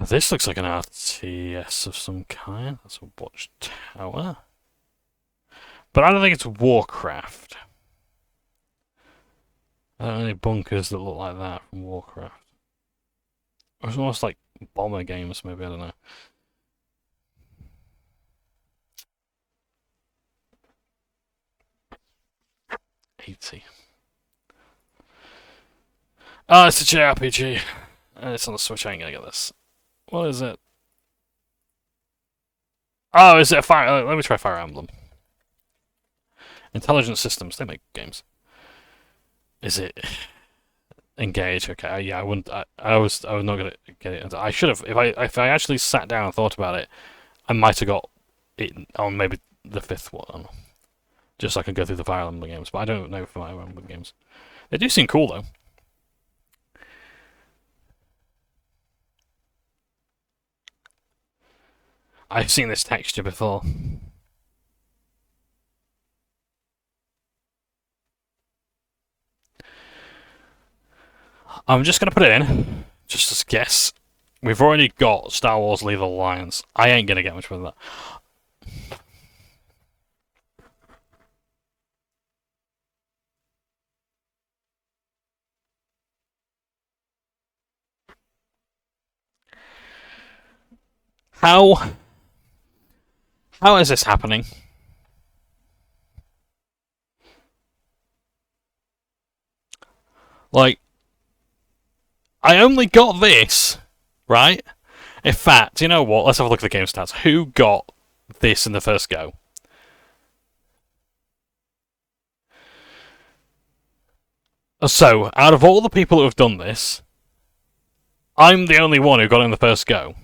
This looks like an RTS of some kind. That's a watchtower. But I don't think it's Warcraft. I don't know any bunkers that look like that from Warcraft. It's almost like bomber games, maybe, I don't know. 80. Oh, it's a JRPG. It's on the Switch. I ain't gonna get this. What is it? Oh, is it a Fire? Let me try Fire Emblem. Intelligent Systems. They make games. Is it Engage? Okay, yeah, I wouldn't. I was not gonna get it. I should have. If I actually sat down and thought about it, I might have got it on maybe the fifth one, just so I could go through the Fire Emblem games. But I don't know for Fire Emblem games. They do seem cool though. I've seen this texture before. I'm just gonna put it in, just as a guess. We've already got Star Wars Lethal Alliance. I ain't gonna get much further than that. How is this happening? Like, I only got this, right? In fact, you know what? Let's have a look at the game stats. Who got this in the first go? So, out of all the people who have done this, I'm the only one who got it in the first go.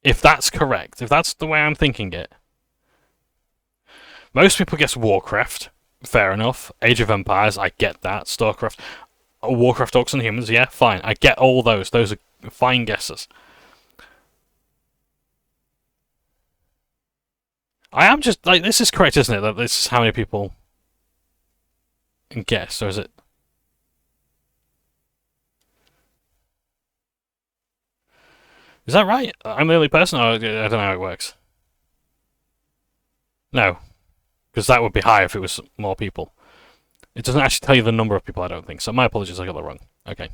If that's correct, if that's the way I'm thinking it. Most people guess Warcraft. Fair enough. Age of Empires, I get that. StarCraft. Warcraft, Orcs and Humans, yeah, fine. I get all those. Those are fine guesses. I am just, like, this is correct, isn't it? That this is how many people guess, or is it? Is that right? I'm the only person, or I don't know how it works. No, because that would be higher if it was more people. It doesn't actually tell you the number of people, I don't think. So my apologies, I got that wrong. Okay.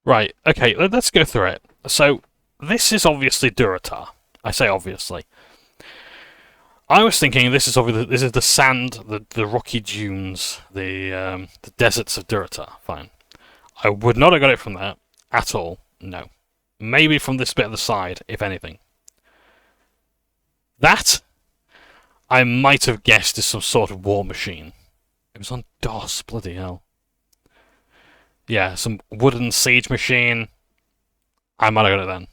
Right, okay, let's go through it. So, this is obviously Durotar. I say obviously. I was thinking this is the sand, the rocky dunes, the deserts of Durotar. Fine. I would not have got it from that at all. No. Maybe from this bit of the side, if anything. That I might have guessed is some sort of war machine. It was on DOS, bloody hell. Yeah, some wooden siege machine. I might have got it then.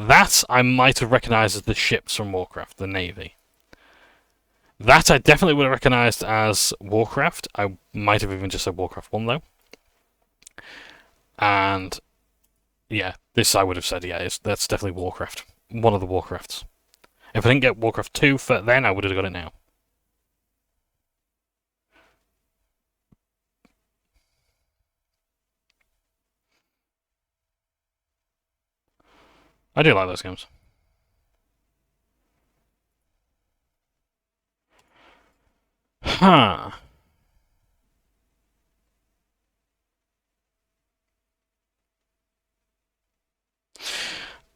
That I might have recognised as the ships from Warcraft, the Navy. That I definitely would have recognised as Warcraft. I might have even just said Warcraft 1 though. And yeah, this I would have said, yeah, that's definitely Warcraft. One of the Warcrafts. If I didn't get Warcraft 2 then, I would have got it now. I do like those games. Huh.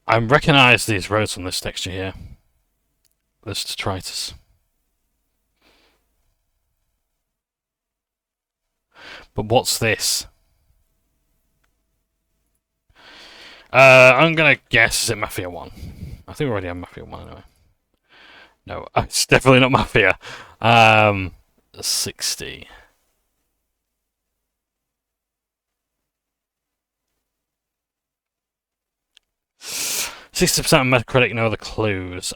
I recognise these roads on this texture here. This detritus. But what's this? I'm gonna guess, is it Mafia 1? I think we already have Mafia 1 anyway. No, it's definitely not Mafia. 60. 60% Metacritic, no other clues.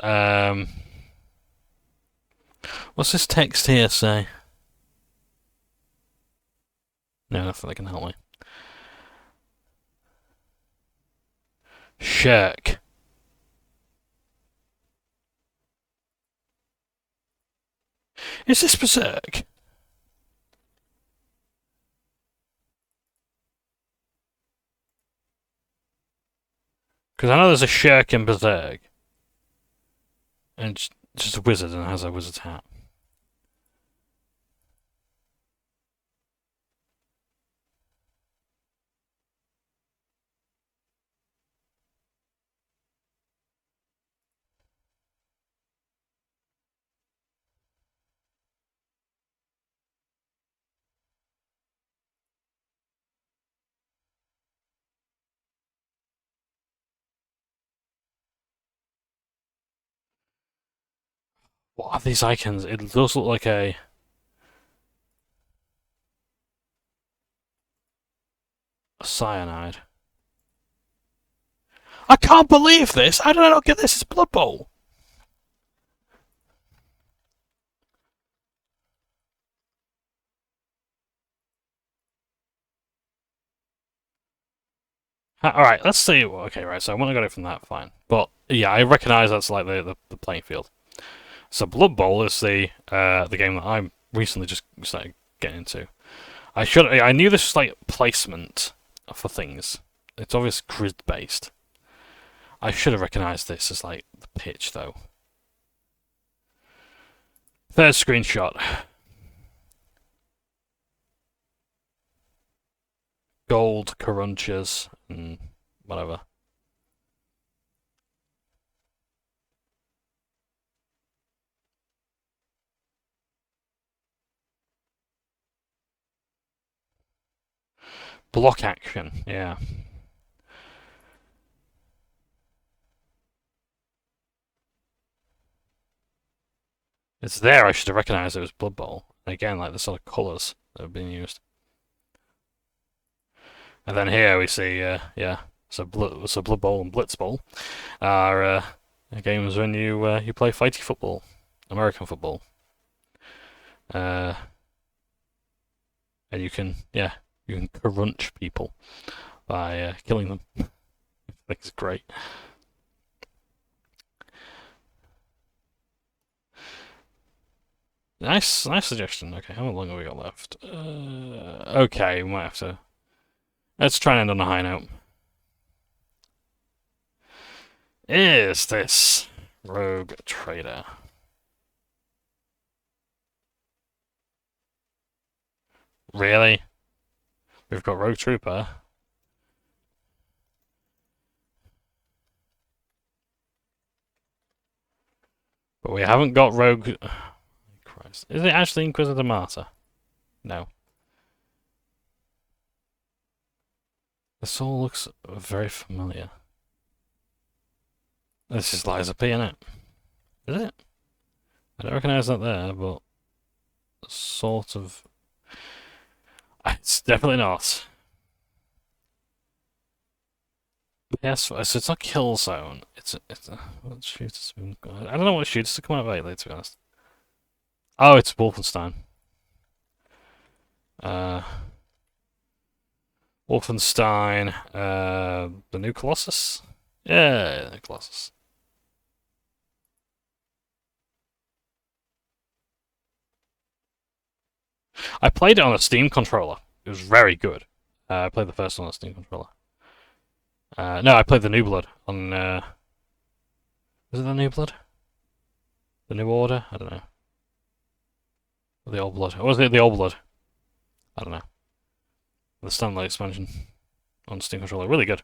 What's this text here say? No, nothing that can help me. Shirk. Is this Berserk? Because I know there's a Shirk in Berserk. And it's just a wizard and has a wizard's hat. What are these icons? It does look like a cyanide. I can't believe this! How did I not get this? It's Blood Bowl! Alright, let's see. Okay, right, so I want to get it from that, fine. But, yeah, I recognise that's like the playing field. So Blood Bowl is the game that I recently just started getting into. I knew this was like placement for things. It's obviously grid based. I should have recognised this as like the pitch though. Third screenshot. Gold crunches and whatever. Block action, yeah. It's there, I should have recognised it was Blood Bowl. And again, like the sort of colours that have been used. And then here we see, yeah, so Blood Bowl and Blitz Bowl are games when you play fighty football, American football. And you can crunch people by killing them. I think it's great. Nice suggestion. Okay, how long have we got left? Okay, we might have to. Let's try and end on a high note. Is this Rogue Trader? Really? We've got Rogue Trooper. But we haven't got Rogue... Christ. Is it actually Inquisitor Martyr? No. This all looks very familiar. This is Liza P, isn't it? Is it? I don't recognise that there, but... Sort of... It's definitely not. Yes, so it's not Killzone. What shooters? I don't know what shooters to come out lately, to be honest. Oh, it's Wolfenstein. Wolfenstein. The new Colossus. Yeah, the Colossus. I played it on a Steam controller. It was very good. I played the first one on a Steam controller. No, I played the New Blood on. Was it the New Blood? The New Order? I don't know. Or the Old Blood? Or was it the Old Blood? I don't know. The Stanley expansion on Steam controller, really good.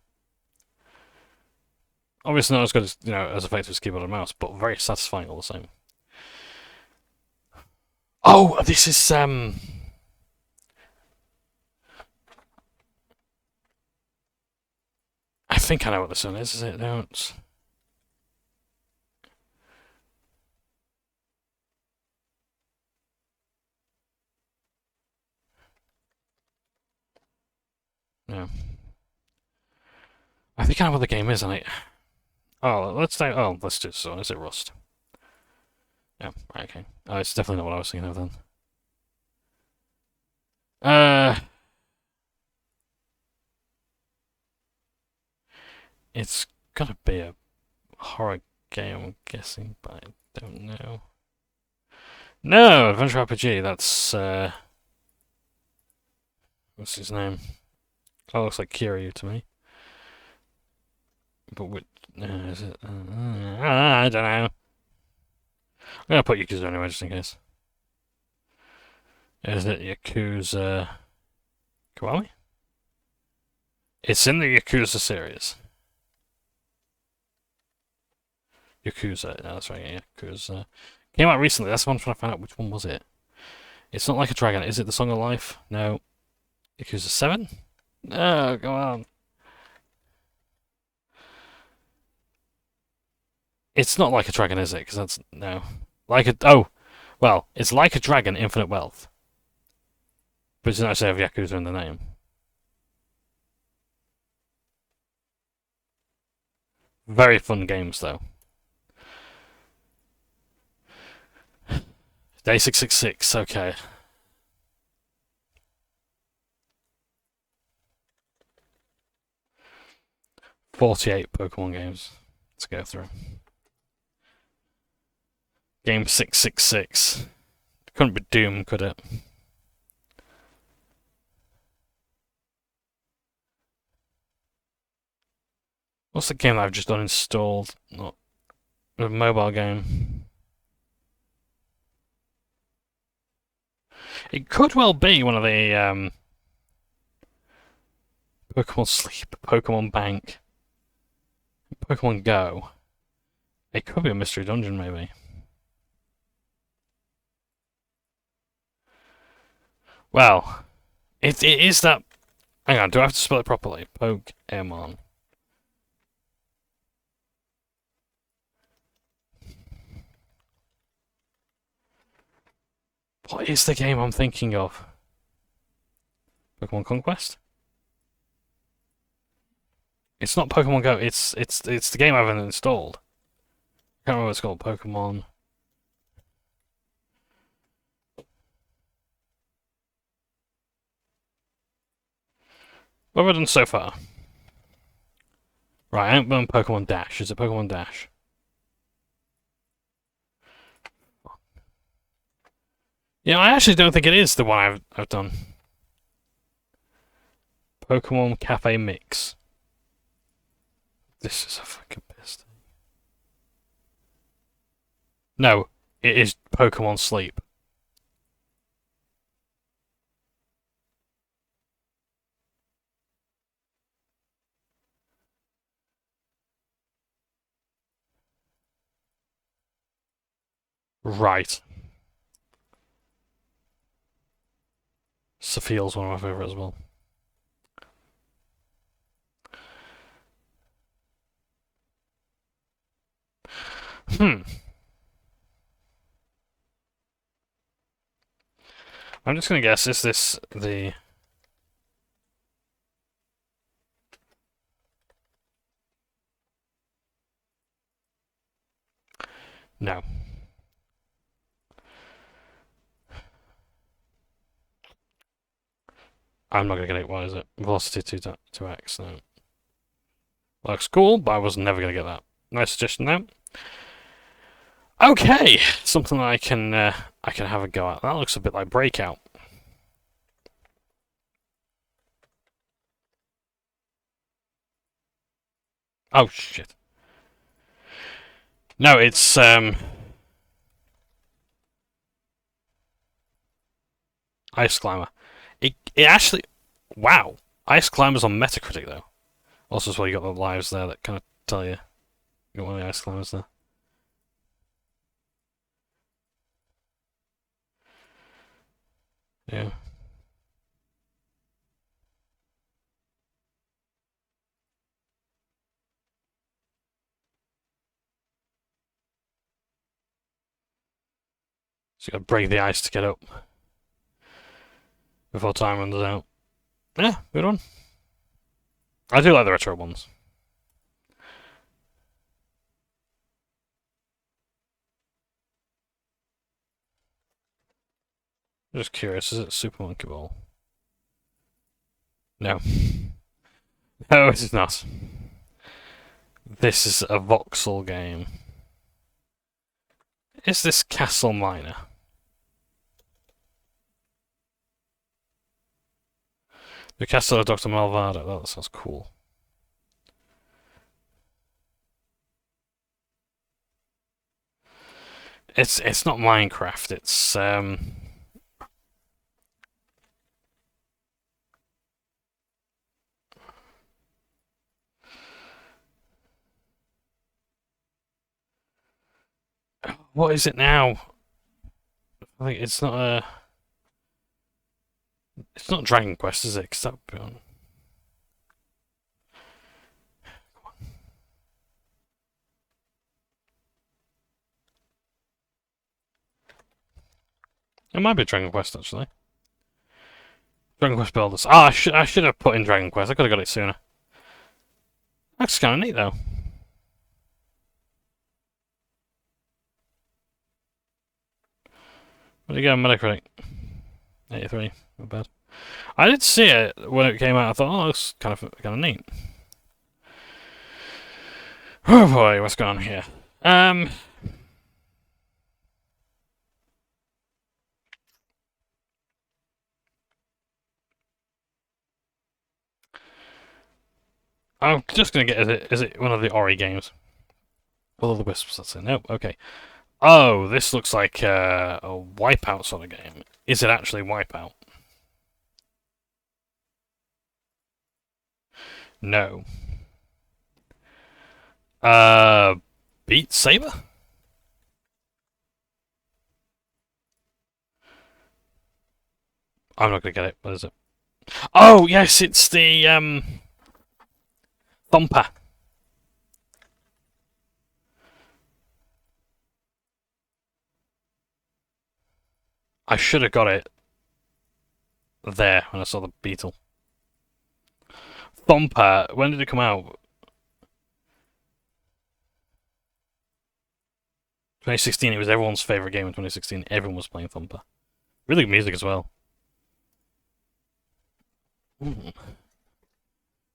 Obviously not as good as as effective as keyboard and mouse, but very satisfying all the same. Oh, this is I think I know what this one is it? No, it's... No. I think I know what the game is, and let's do this one. Is it Rust? Yeah, right, okay. Oh, it's definitely not what I was thinking of then. It's gotta be a horror game, I'm guessing, but I don't know. No, Adventure RPG, that's, what's his name? Oh, looks like Kiryu to me. But which, is it? I don't know. I'm gonna put Yakuza anyway, just in case. Is it Yakuza Kiwami? It's in the Yakuza series. Yakuza, no, that's right, Yakuza. Came out recently, that's what I'm trying to find out. Which one was it? It's not like a dragon, is it the Song of Life? No. Yakuza 7? No, go on. It's not like a dragon, is it? Because that's... No. Like a oh, well, it's Like a Dragon, Infinite Wealth, but it doesn't actually have Yakuza in the name. Very fun games though. Day 666. Okay. 48 Pokemon games to go through. Game 666. Couldn't be Doom, could it? What's the game that I've just uninstalled? Not a mobile game. It could well be one of the Pokemon Sleep, Pokemon Bank, Pokemon Go. It could be a mystery dungeon, maybe. Well, it is that. Hang on, do I have to spell it properly? Pokemon. What is the game I'm thinking of? Pokemon Conquest? It's not Pokemon Go. It's the game I haven't installed. I can't remember what it's called. Pokemon. What have I done so far? Right, I haven't done Pokemon Dash. Is it Pokemon Dash? Yeah, I actually don't think it is the one I've done. Pokemon Cafe Mix. This is a fucking piss. No, it is Pokemon Sleep. Right. Sophia's one of my favourites as well. I'm just gonna guess, is this the... No. I'm not gonna get it. What is it? Velocity 2x. No. Looks cool, but I was never gonna get that. Nice suggestion though. Okay, something that I can have a go at. That looks a bit like Breakout. Oh shit. No, it's Ice Climber. It actually, wow. Ice Climber's on Metacritic though. Also, as well, you got the lives there that kind of tell you got one of the Ice Climbers there. Yeah. So you got to break the ice to get up before time runs out. Yeah, good one. I do like the retro ones. Just curious, is it Super Monkey Ball? No. No, it is not. This is a voxel game. Is this Castle Miner? The Castle of Dr. Malvado. That sounds cool. It's not Minecraft. It's what is it now? I think it's not a. It's not Dragon Quest, is it? 'Cause that would be on. It might be Dragon Quest, actually. Dragon Quest Builders. Ah, I should have put in Dragon Quest. I could have got it sooner. That's kind of neat, though. What do you get on Metacritic? 83. Not bad. I did see it when it came out. I thought, oh, that's kind of neat. Oh boy, what's going on here? I'm just gonna get, is it one of the Ori games? Will of the Wisps, that's it. Nope, okay. Oh, this looks like a Wipeout sort of game. Is it actually Wipeout? No. Beat Saber? I'm not gonna get it. What is it? Oh, yes, it's the, Thumper. I should have got it there when I saw the beetle. Thumper, when did it come out? 2016, it was everyone's favourite game in 2016. Everyone was playing Thumper. Really good music as well.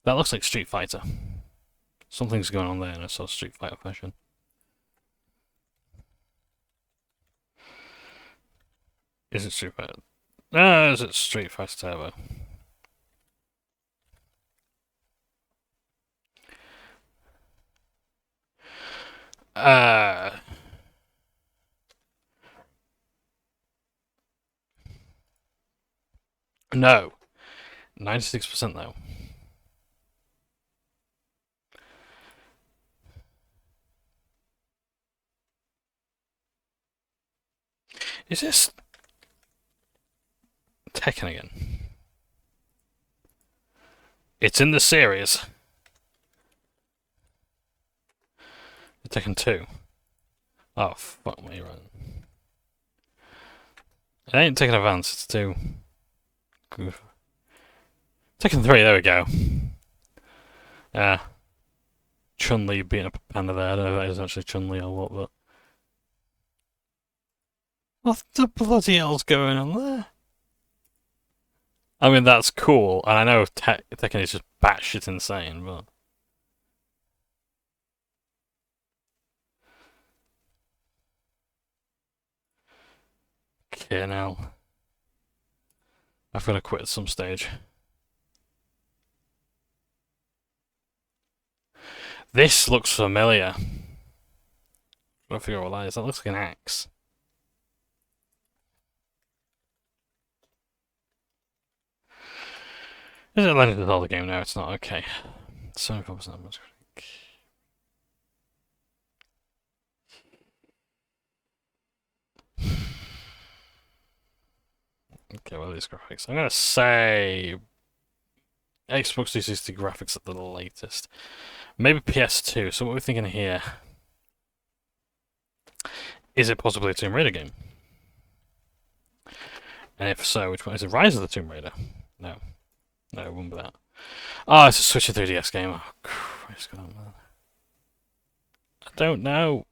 That looks like Street Fighter. Something's going on there, and I saw Street Fighter fashion. Is it Street Fighter? No, is it Street Fighter Turbo? No. 96% though. Is this Tekken again? It's in the series. Tekken 2. Oh, fuck me, right. It ain't Tekken Advance, it's 2. Tekken 3, there we go. Chun-Li beating up a panda there. I don't know if that is actually Chun-Li or what, but... What the bloody hell's going on there? I mean, that's cool, and I know Tekken is just batshit insane, but... Okay, now... I've got to quit at some stage. This looks familiar. I'm trying to figure out what that is. That looks like an axe. Is it Legend of Zelda game? No, it's not. Okay. 74% of Metacritic. Okay, well, these graphics. I'm gonna say Xbox 360 graphics at the latest. Maybe PS2. So what are we thinking here? Is it possibly a Tomb Raider game? And if so, which one? Is it Rise of the Tomb Raider? No. No, it wouldn't be that. Oh, it's a Switch to 3DS game. Oh, Christ, God, man. I don't know.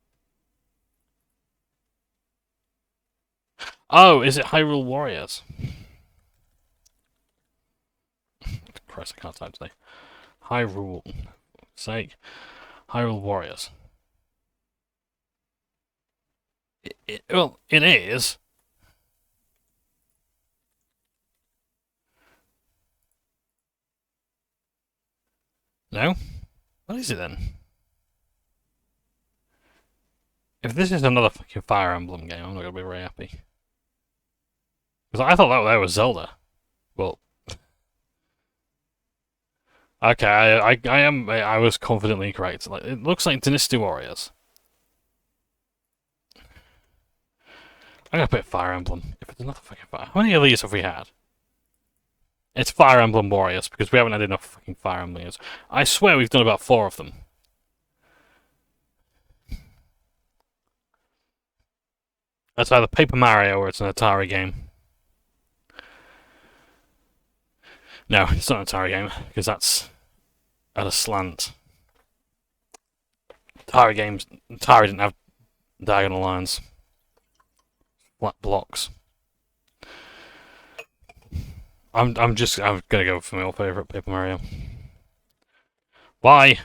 Oh, is it Hyrule Warriors? Christ, I can't type today. Hyrule. Sake. Hyrule Warriors. Well, it is. No? What is it then? If this is another fucking Fire Emblem game, I'm not gonna be very happy. Because I thought that was Zelda. Well... Okay, I was confidently correct. Like, it looks like Dynasty Warriors. I'm gonna put Fire Emblem. If it's another fucking Fire... How many of these have we had? It's Fire Emblem Warriors, because we haven't had enough fucking Fire Emblems. I swear we've done about 4 of them. It's either Paper Mario or it's an Atari game. No, it's not an Atari game, because that's at a slant. Atari didn't have diagonal lines. Flat blocks. I'm gonna go for my old favourite, Paper Mario. Why?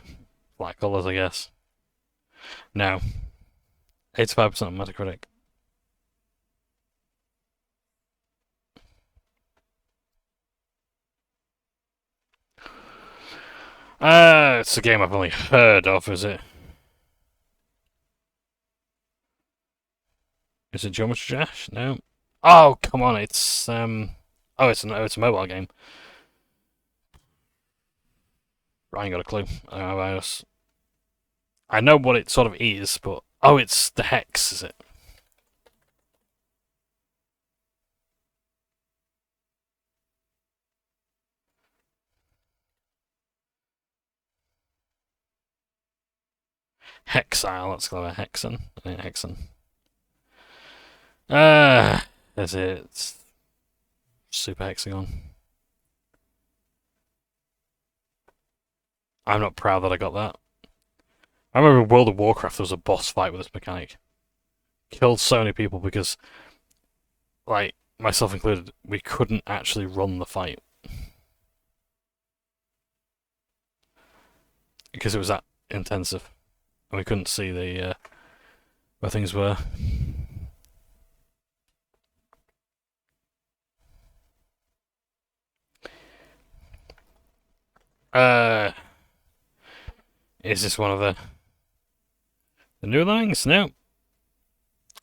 Black colours, I guess. No. 85% on Metacritic. It's a game I've only heard of, is it? Is it Geometry Dash? No. Oh, come on, it's it's a mobile game. I ain't got a clue. I know what it sort of is, but oh, it's the Hex, is it? Hexile, let's go with Hexen. Hexen. Is it Super Hexagon? I'm not proud that I got that. I remember in World of Warcraft there was a boss fight with this mechanic. Killed so many people because, like, myself included, we couldn't actually run the fight. Because it was that intensive. And we couldn't see the where things were. Is this one of the new things? No.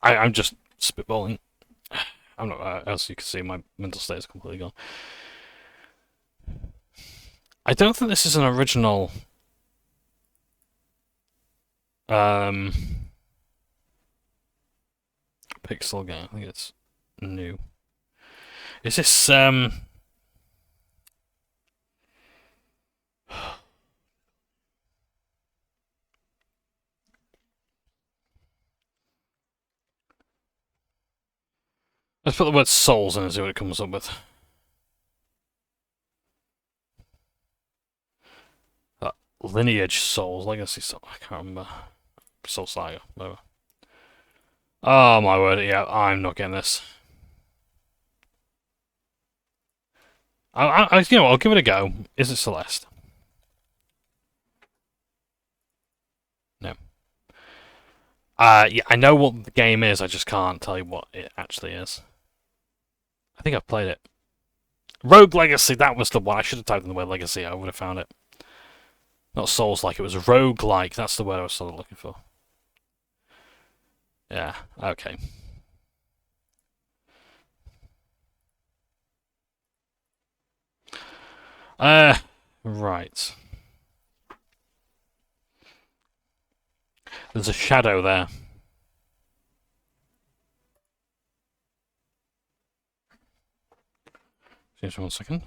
I'm just spitballing. I'm not. As you can see, my mental state is completely gone. I don't think this is an original. Pixel game. I think it's new. Is this Let's put the word Souls in and see what it comes up with. Lineage Souls, Legacy Souls, I can't remember. Soul Saga, whatever. Oh my word, yeah, I'm not getting this. I'll give it a go. Is it Celeste? No. Yeah, I know what the game is, I just can't tell you what it actually is. I think I've played it. Rogue Legacy, that was the one. I should have typed in the word Legacy, I would have found it. Not Souls-like, it was rogue-like. That's the word I was sort of looking for. Yeah, okay. Right. There's a shadow there. Just 1 second.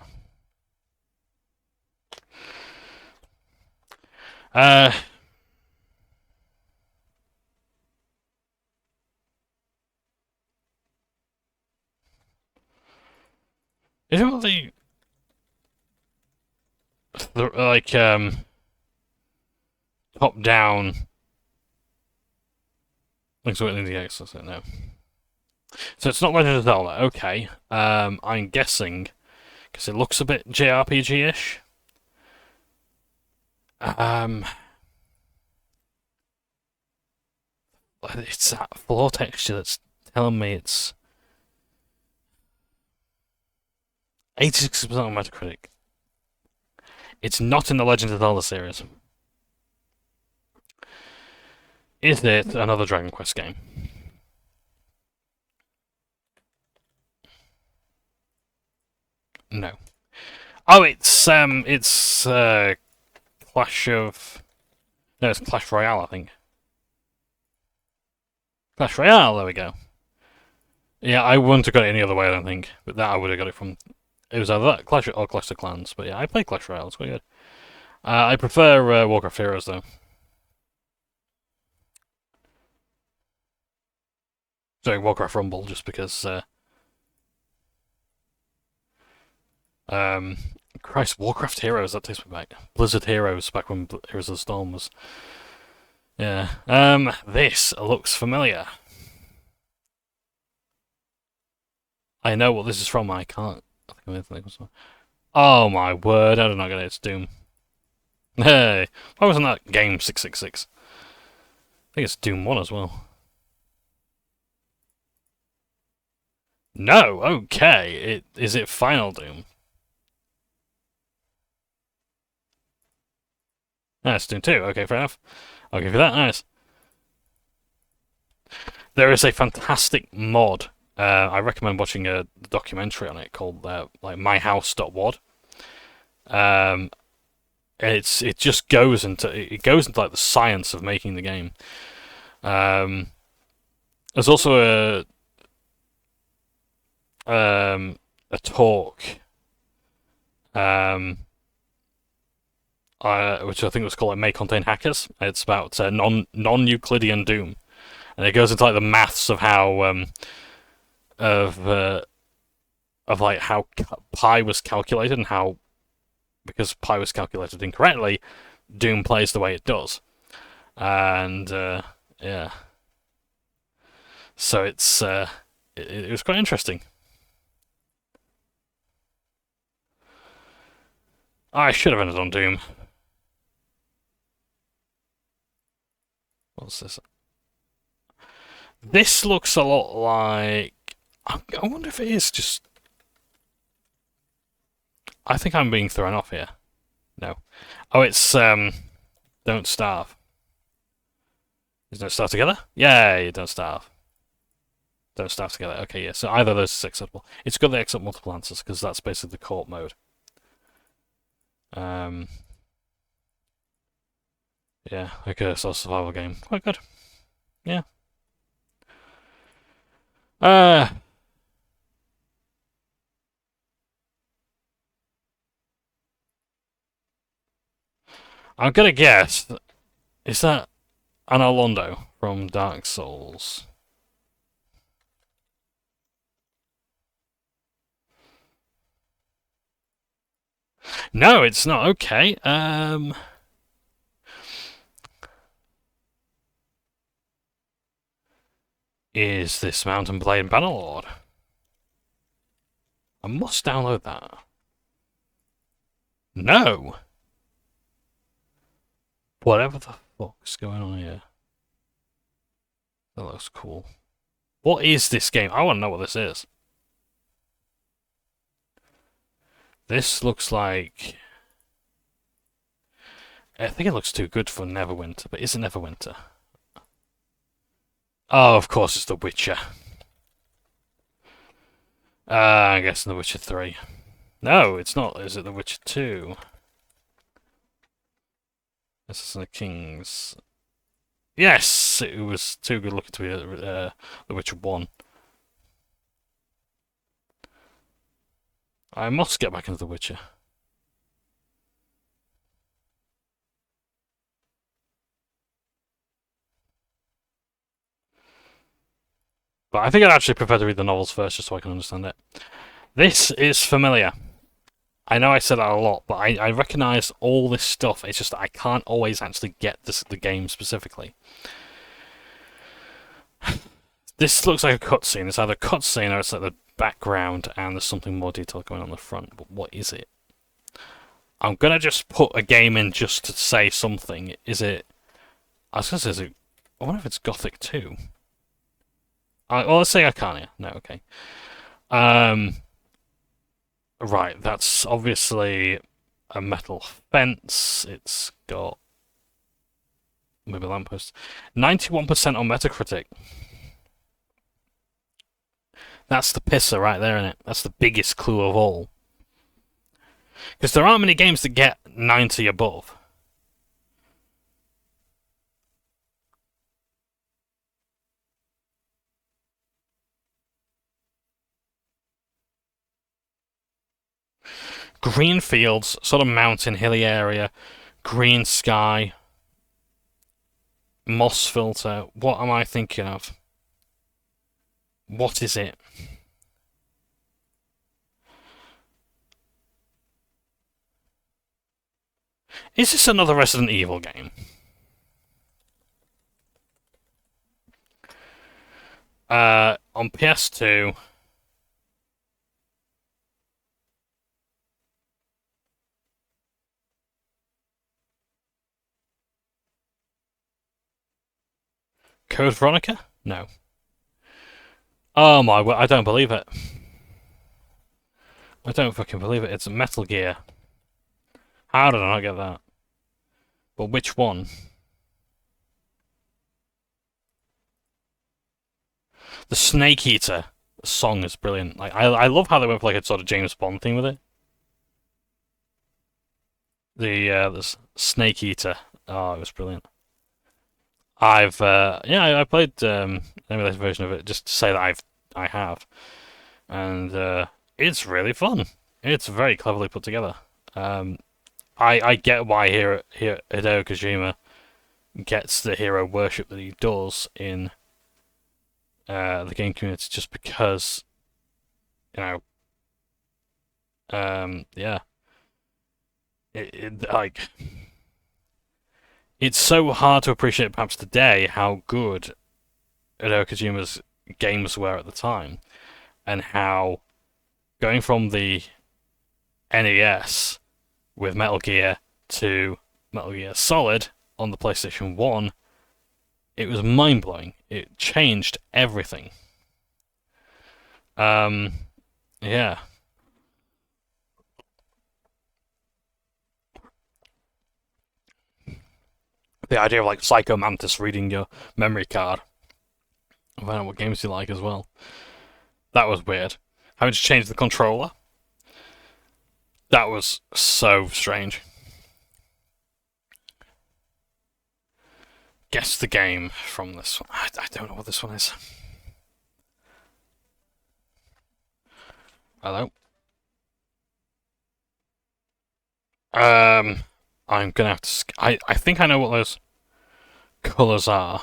Is it what the like top down looks like in the X, I don't know. So it's not Legend of Zelda, okay. I'm guessing because it looks a bit JRPG-ish. It's that floor texture that's telling me it's 86% on Metacritic. It's not in the Legend of Zelda series. Is it another Dragon Quest game? No. Oh, it's Clash of... No, it's Clash Royale, I think. Clash Royale, there we go. Yeah, I wouldn't have got it any other way, I don't think. But that I would have got it from... It was either that, Clash or Clash of Clans. But yeah, I played Clash Royale, it's quite good. I prefer Warcraft Heroes, though. Sorry, Warcraft Rumble, just because. Um, Christ, Warcraft Heroes, that takes me back. Blizzard Heroes, back when Heroes of the Storm was. Yeah. This looks familiar. I know what this is from, I can't. I think oh my word, I did not get it, it's Doom. Hey, why wasn't that game 666? I think it's Doom 1 as well. No, okay. Is it Final Doom? That's Doom 2. Okay, fair enough. I'll give you that. Nice. There is a fantastic mod. I recommend watching a documentary on it called like myhouse.wad. It just goes into like the science of making the game. There's also a talk which I think was called May Contain Hackers. It's about non-Euclidean Doom, and it goes into like the maths of how of like how pi was calculated and how, because pi was calculated incorrectly, Doom plays the way it does, and yeah. So it was quite interesting. I should have ended on Doom. What's this? This looks a lot like... I wonder if it is just... I think I'm being thrown off here. No. Oh, it's Don't Starve. Is Don't Starve together? Yay, Don't Starve. Don't Starve together. Okay, yeah, so either of those is acceptable. It's got the accept multiple answers, because that's basically the court mode. Yeah, okay, it's a survival game. Quite good. Yeah. I'm gonna guess. Is that Analondo from Dark Souls? No, it's not. Okay. Is this Mountain Blade Bannerlord? I must download that. No! Whatever the fuck's going on here. That looks cool. What is this game? I want to know what this is. This looks like... I think it looks too good for Neverwinter, but is it Neverwinter? Oh, of course it's The Witcher. I guess The Witcher 3. No, it's not. Is it The Witcher 2? Assassin of Kings. Yes! It was too good looking to be The Witcher 1. I must get back into The Witcher. But I think I'd actually prefer to read the novels first, just so I can understand it. This is familiar. I know I said that a lot, but I recognise all this stuff. It's just that I can't always actually get the game specifically. This looks like a cutscene. It's either a cutscene or it's like the background and there's something more detailed going on the front. But what is it? I'm gonna just put a game in just to say something. Is it... I was gonna say, is it... I wonder if it's Gothic 2. Well, let's say Arcania. No, okay. Right, that's obviously a metal fence. It's got maybe lampposts. 91% on Metacritic. That's the pisser right there, isn't it? That's the biggest clue of all. Because there aren't many games that get 90 above. Green fields, sort of mountain, hilly area, green sky, moss filter. What am I thinking of? What is it? Is this another Resident Evil game? On PS2. Code Veronica? No. Oh my word, I don't believe it. I don't fucking believe it. It's Metal Gear. How did I not get that? But which one? The Snake Eater song is brilliant. Like I love how they went for like a sort of James Bond thing with it. The Snake Eater. Oh, it was brilliant. I played an emulated version of it just to say that I have, and it's really fun. It's very cleverly put together. I get why Hideo Kojima gets the hero worship that he does in the game community, just because, you know, yeah, like it's so hard to appreciate perhaps today how good Hideo Kojima's games were at the time, and how going from the NES with Metal Gear to Metal Gear Solid on the PlayStation 1, it was mind-blowing. It changed everything. Yeah. The idea of like Psycho Mantis reading your memory card. I find out what games you like as well. That was weird. Having to change the controller. That was so strange. Guess the game from this one. I don't know what this one is. Hello? I'm gonna have to. I think I know what those colours are.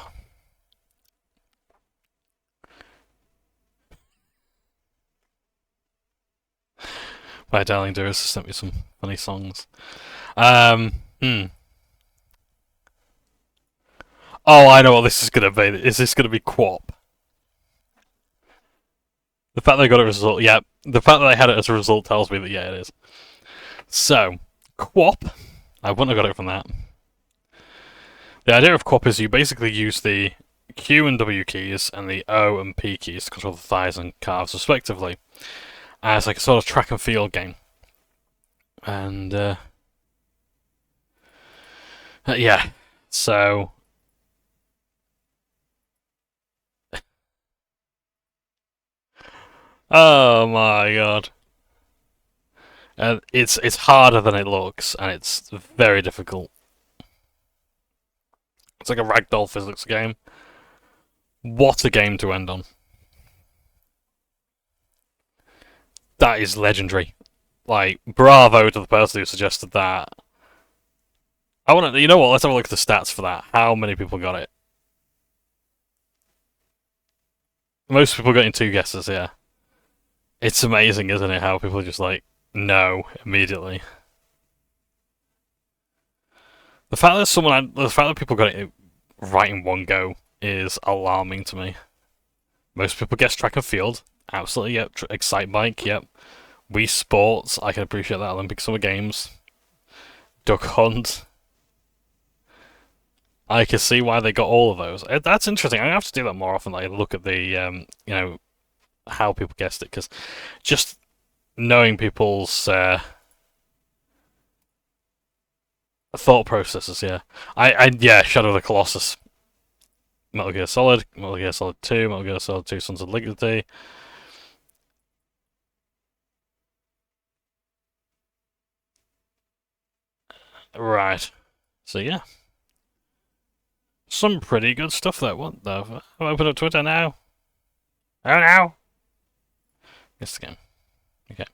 My darling dearest sent me some funny songs. Oh, I know what this is gonna be. Is this gonna be Quap? The fact they got it as a result, yeah. The fact that they had it as a result tells me that yeah, it is. So, Quap. I wouldn't have got it from that. The idea of Quap is you basically use the Q and W keys and the O and P keys to control the thighs and calves respectively, as like a sort of track and field game. And yeah, so oh my god. And it's harder than it looks, and it's very difficult. It's like a ragdoll physics game. What a game to end on. That is legendary. Like, bravo to the person who suggested that. I want to, you know what? Let's have a look at the stats for that. How many people got it? Most people got in 2 guesses. Yeah, it's amazing, isn't it? How people just like no immediately. The fact that people got it right in one go is alarming to me. Most people guess track and field. Absolutely, yep. Excite Bike, yep. Wii Sports, I can appreciate that. Olympic Summer Games. Duck Hunt. I can see why they got all of those. That's interesting. I have to do that more often. Like look at the, how people guessed it, because just knowing people's thought processes. Yeah, yeah. Shadow of the Colossus, Metal Gear Solid, Metal Gear Solid 2, Metal Gear Solid 2, Sons of Liberty. Right. So yeah. Some pretty good stuff there. What the fuck? I'll open up Twitter now. Oh no! Guess the game. Okay.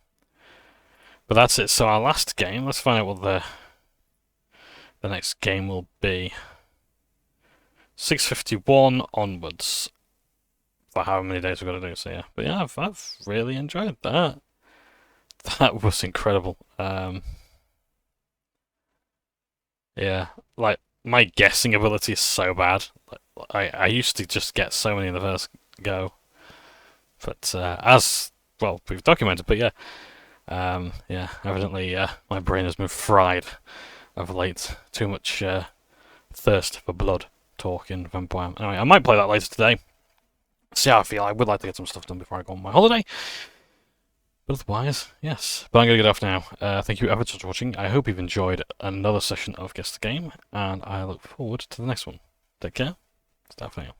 But that's it. So our last game, let's find out what the next game will be. 651 onwards. for how many days we've got to do. So yeah, but yeah, I've really enjoyed that. That was incredible. Yeah, like my guessing ability is so bad. Like, I used to just get so many in the first go, but as well we've documented. But yeah, yeah, evidently my brain has been fried of late. Too much thirst for blood talk in Vampire. Anyway, I might play that later today. See how I feel. I would like to get some stuff done before I go on my holiday. But otherwise, yes. But I'm going to get off now. Thank you ever so much for watching. I hope you've enjoyed another session of Guess the Game, and I look forward to the next one. Take care. Stay for now.